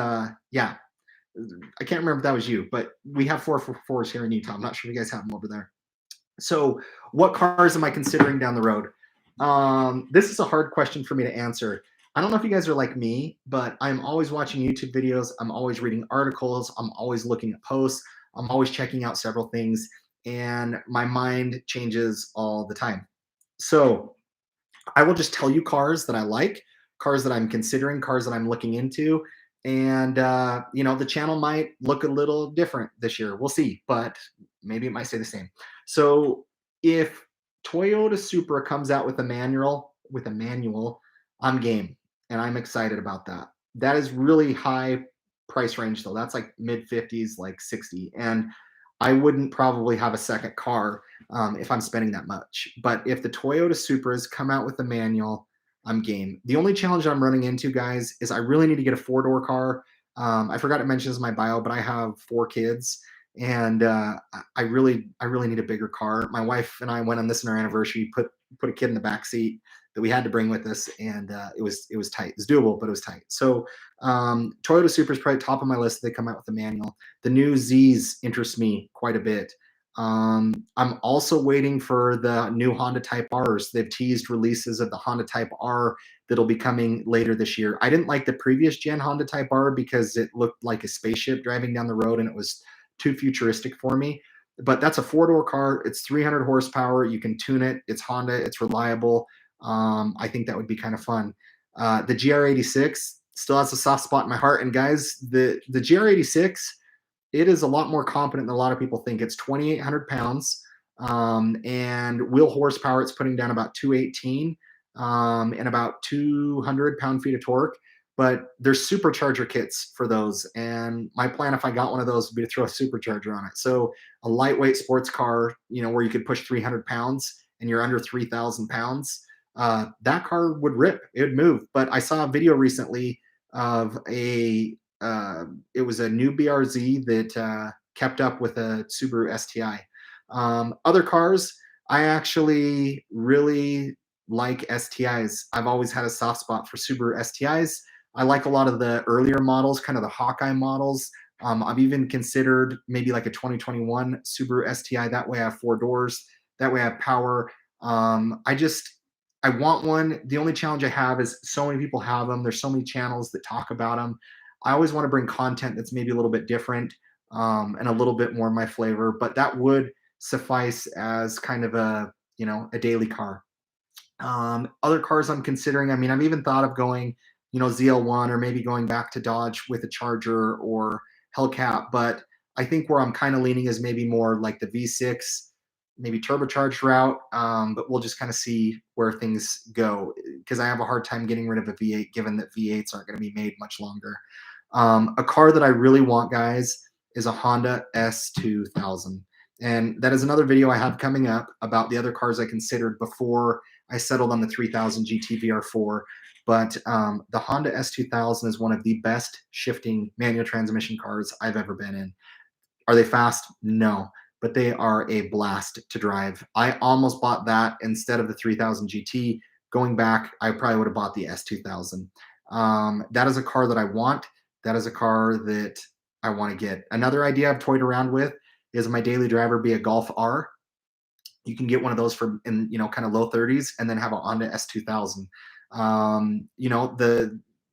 yeah, I can't remember if that was you, but we have 4 for 4s here in Utah. I'm not sure if you guys have them over there. So, what cars am I considering down the road? This is a hard question for me to answer. I don't know if you guys are like me, but I'm always watching YouTube videos. I'm always reading articles. I'm always looking at posts. I'm always checking out several things, and my mind changes all the time. So, I will just tell you cars that I like, cars that I'm considering, cars that I'm looking into. And, the channel might look a little different this year. We'll see, but maybe it might stay the same. So if Toyota Supra comes out with a manual, I'm game. And I'm excited about that. That is really high price range though. That's like mid 50s, like 60. And I wouldn't probably have a second car if I'm spending that much. But if the Toyota Supras come out with a manual, I'm game. The only challenge I'm running into, guys, is I really need to get a 4-door car. I forgot to mention this in my bio, but I have 4 kids, and I really need a bigger car. My wife and I went on this in our anniversary, put a kid in the back seat that we had to bring with us, and it was tight. It was doable, but it was tight. So Toyota Supra is probably top of my list. They come out with a manual. The new Z's interest me quite a bit. I'm also waiting for the new Honda Type R's. They've teased releases of the Honda Type R that'll be coming later this year. I didn't like the previous gen Honda Type R because it looked like a spaceship driving down the road and it was too futuristic for me. But that's a 4-door car. It's 300 horsepower. You can tune it. It's Honda. It's reliable. I think that would be kind of fun. The GR86 still has a soft spot in my heart. And guys, the GR86, it is a lot more competent than a lot of people think. It's 2,800 pounds, and wheel horsepower, it's putting down about 218 and about 200 pound-feet of torque. But there's supercharger kits for those. And my plan, if I got one of those, would be to throw a supercharger on it. So a lightweight sports car, where you could push 300 pounds and you're under 3,000 pounds, that car would rip. It would move. But I saw a video recently of it was a new BRZ that kept up with a Subaru STI. Other cars, I actually really like STIs. I've always had a soft spot for Subaru STIs. I like a lot of the earlier models, kind of the Hawkeye models. I've even considered maybe like a 2021 Subaru STI. That way I have 4 doors. That way I have power. I want one. The only challenge I have is so many people have them. There's so many channels that talk about them. I always want to bring content that's maybe a little bit different and a little bit more my flavor, but that would suffice as kind of a daily car. Other cars I'm considering, I mean, I've even thought of going, ZL1 or maybe going back to Dodge with a Charger or Hellcat, but I think where I'm kind of leaning is maybe more like the V6, maybe turbocharged route, but we'll just kind of see where things go because I have a hard time getting rid of a V8 given that V8s aren't going to be made much longer. A car that I really want, guys, is a Honda S2000. And that is another video I have coming up about the other cars I considered before I settled on the 3000 GT VR4. But the Honda S2000 is one of the best shifting manual transmission cars I've ever been in. Are they fast? No, but they are a blast to drive. I almost bought that instead of the 3000 GT. Going back, I probably would have bought the S2000. That is a car that I want. That is a car that I want to get. Another idea I've toyed around with is my daily driver be a Golf R. You can get one of those for in kind of low 30s and then have a Honda S2000.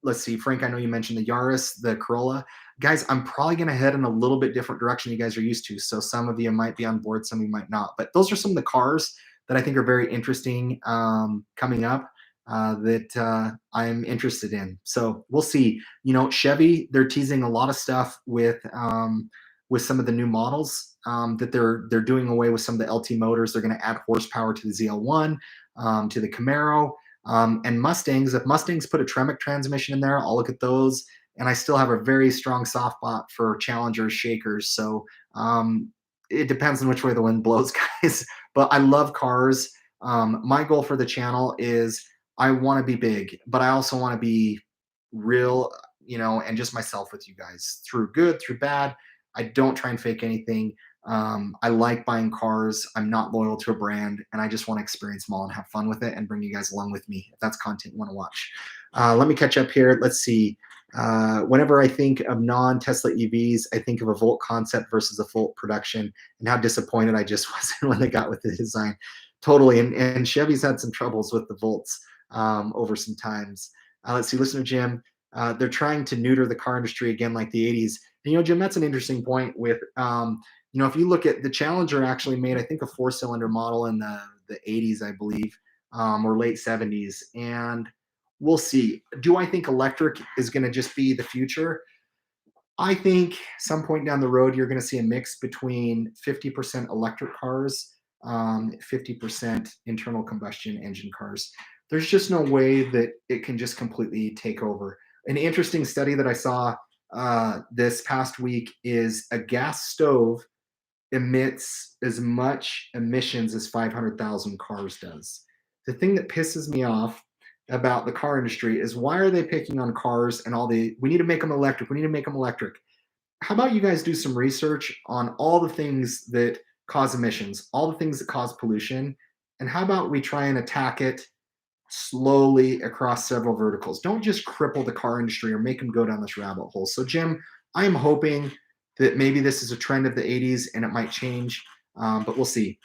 Let's see, Frank, I know you mentioned the Yaris, the Corolla. Guys, I'm probably going to head in a little bit different direction you guys are used to. So some of you might be on board, some of you might not. But those are some of the cars that I think are very interesting coming up that I'm interested in. So we'll see. Chevy, they're teasing a lot of stuff with some of the new models that they're doing away with some of the LT motors. They're going to add horsepower to the ZL1, to the Camaro. And Mustangs, if Mustangs put a Tremec transmission in there, I'll look at those. And I still have a very strong soft spot for Challengers, Shakers. So it depends on which way the wind blows, guys. But I love cars. My goal for the channel is I want to be big, but I also want to be real, and just myself with you guys through good, through bad. I don't try and fake anything. I like buying cars. I'm not loyal to a brand, and I just want to experience them all and have fun with it and bring you guys along with me if that's content you want to watch. Let me catch up here. Let's see. Whenever I think of non-Tesla EVs, I think of a Volt concept versus a Volt production, and how disappointed I just was when they got with the design. Totally, and Chevy's had some troubles with the Volts over some times. Let's see, listener Jim. They're trying to neuter the car industry again, like the '80s. And, Jim, that's an interesting point. With if you look at the Challenger, actually made, I think, a four-cylinder model in the '80s, I believe, or late '70s, and we'll see. Do I think electric is going to just be the future? I think some point down the road, you're going to see a mix between 50% electric cars, 50% internal combustion engine cars. There's just no way that it can just completely take over. An interesting study that I saw this past week is a gas stove emits as much emissions as 500,000 cars does. The thing that pisses me off about the car industry is, why are they picking on cars and we need to make them electric, we need to make them electric. How about you guys do some research on all the things that cause emissions, all the things that cause pollution, and how about we try and attack it slowly across several verticals? Don't just cripple the car industry or make them go down this rabbit hole. So, Jim, I am hoping that maybe this is a trend of the '80s and it might change, but we'll see.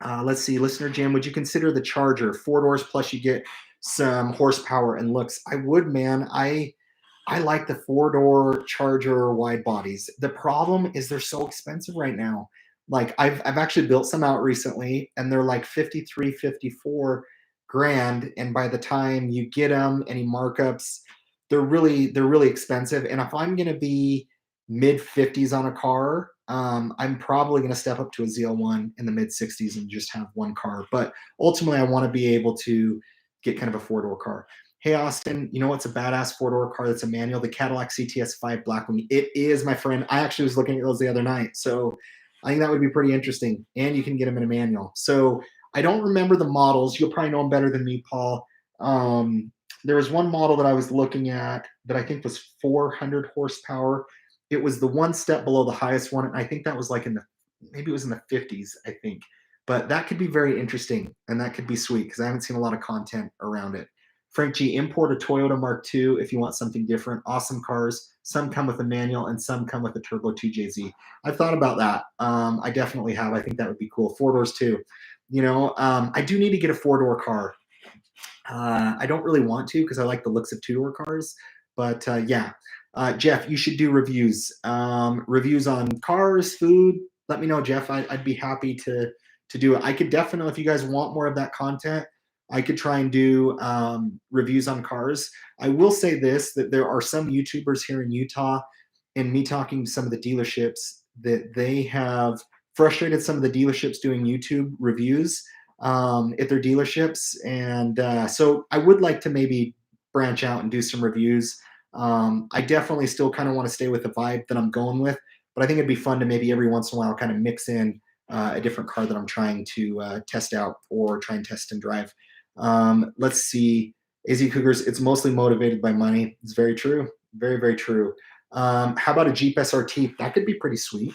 Let's see, listener Jim, would you consider the Charger 4 doors plus you get some horsepower and looks? I would, man. I like the 4 door Charger wide bodies. The problem is they're so expensive right now. Like, I've actually built some out recently, and they're like 53, 54 grand. And by the time you get them, any markups, they're really expensive. And if I'm gonna be mid 50s on a car, I'm probably gonna step up to a ZL1 in the mid 60s and just have one car. But ultimately, I want to be able to get kind of a 4 door car. Hey, Austin, you know what's a badass 4 door car that's a manual? The Cadillac CTS5 Blackwing. It is, my friend. I actually was looking at those the other night. So I think that would be pretty interesting. And you can get them in a manual. So I don't remember the models. You'll probably know them better than me, Paul. There was one model that I was looking at that I think was 400 horsepower. It was the one step below the highest one. And I think that was like maybe it was in the 50s, I think. But that could be very interesting and that could be sweet because I haven't seen a lot of content around it. Frank G, import a Toyota Mark II if you want something different. Awesome cars. Some come with a manual and some come with a Turbo 2JZ. I've thought about that. I definitely have. I think that would be cool. 4 doors too. I do need to get a 4 door car. I don't really want to because I like the looks of 2 door cars. But yeah, Jeff, you should do reviews. Reviews on cars, food. Let me know, Jeff. I'd be happy to do it. I could definitely, if you guys want more of that content, I could try and do reviews on cars. I will say this, that there are some YouTubers here in Utah, and me talking to some of the dealerships, that they have frustrated some of the dealerships doing YouTube reviews at their dealerships. And so I would like to maybe branch out and do some reviews. I definitely still kind of want to stay with the vibe that I'm going with, but I think it'd be fun to maybe every once in a while kind of mix in a different car that I'm trying to test out or try and test and drive. Let's see. AZ Cougars, it's mostly motivated by money. It's very true. Very, very true. How about a Jeep SRT? That could be pretty sweet.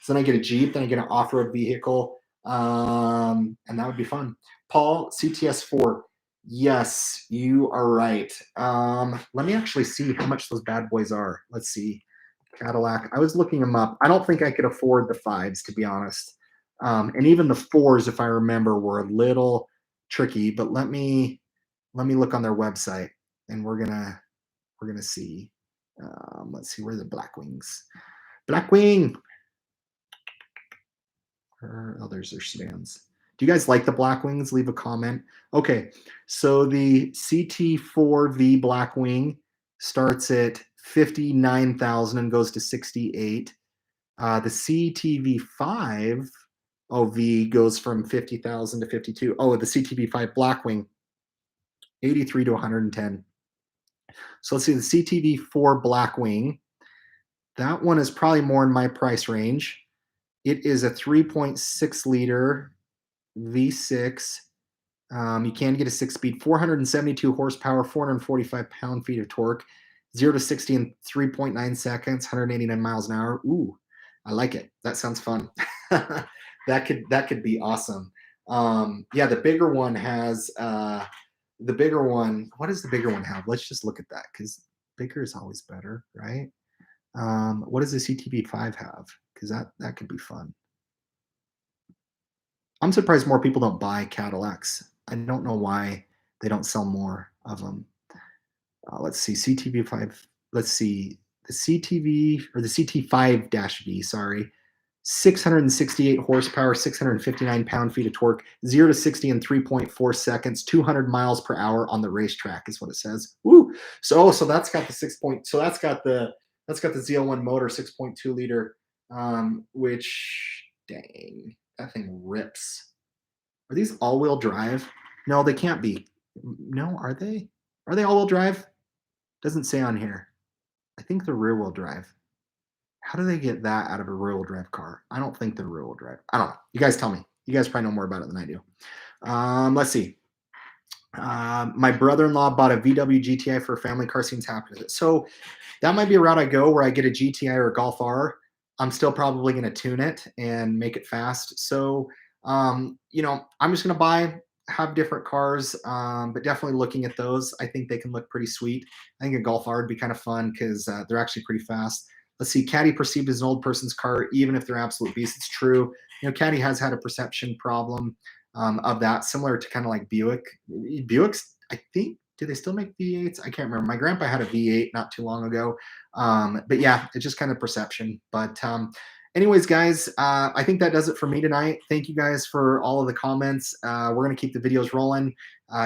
So then I get a Jeep, then I get an off-road vehicle, and that would be fun. Paul, CTS4. Yes, you are right. Let me actually see how much those bad boys are. Let's see. Cadillac. I was looking them up. I don't think I could afford the fives, to be honest. And even the fours, if I remember, were a little tricky. But let me look on their website, and we're gonna see. Let's see, where are the Blackwings? Blackwing. Oh, there's their sedans. Do you guys like the Blackwings? Leave a comment. Okay, so the CT4V Blackwing starts at 59,000 and goes to 68. The CTV5 OV goes from 50,000 to 52. Oh, the CTV5 Blackwing, 83 to 110. So let's see, the CTV4 Blackwing, that one is probably more in my price range. It is a 3.6 liter V6, You can get a 6-speed, 472 horsepower, 445 pound-feet of torque, 0 to 60 in 3.9 seconds, 189 miles an hour. Ooh, I like it. That sounds fun. That could be awesome. Yeah, the bigger one has the bigger one. What does the bigger one have? Let's just look at that because bigger is always better, right? What does the CTV5 have? Because that could be fun. I'm surprised more people don't buy Cadillacs. I don't know why they don't sell more of them. Let's see, CTV5. Let's see, the CTV or the CT5-V, sorry, 668 horsepower, 659 pound-feet of torque, 0 to 60 in 3.4 seconds, 200 miles per hour on the racetrack is what it says. Woo! So that's got the 6 point. So that's got the ZL1 motor, 6.2 liter, which dang, that thing rips. Are these all-wheel drive? No, they can't be. No, are they? Are they all-wheel drive? Doesn't say on here. I think they're rear-wheel drive. How do they get that out of a rear-wheel drive car? I don't think they're rear-wheel drive. I don't know. You guys tell me. You guys probably know more about it than I do. Let's see. My brother-in-law bought a VW GTI for a family car. Seems happy with it. So that might be a route I go where I get a GTI or a Golf R. I'm still probably going to tune it and make it fast. So, I'm just going to have different cars, but definitely looking at those. I think they can look pretty sweet. I think a Golf R would be kind of fun because they're actually pretty fast. Let's see, Caddy perceived as an old person's car, even if they're absolute beasts. It's true. Caddy has had a perception problem of that, similar to kind of like Buick. Buicks, I think, do they still make V8s? I can't remember. My grandpa had a V8 not too long ago. But yeah, it's just kind of perception. But anyways, guys, I think that does it for me tonight. Thank you guys for all of the comments. We're going to keep the videos rolling.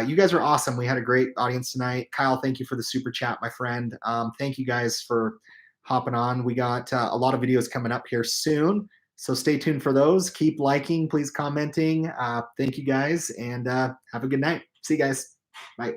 You guys are awesome. We had a great audience tonight. Kyle, thank you for the super chat, my friend. Thank you guys for hopping on. We got a lot of videos coming up here soon. So stay tuned for those. Keep liking, please commenting. Thank you guys, and have a good night. See you guys. Bye.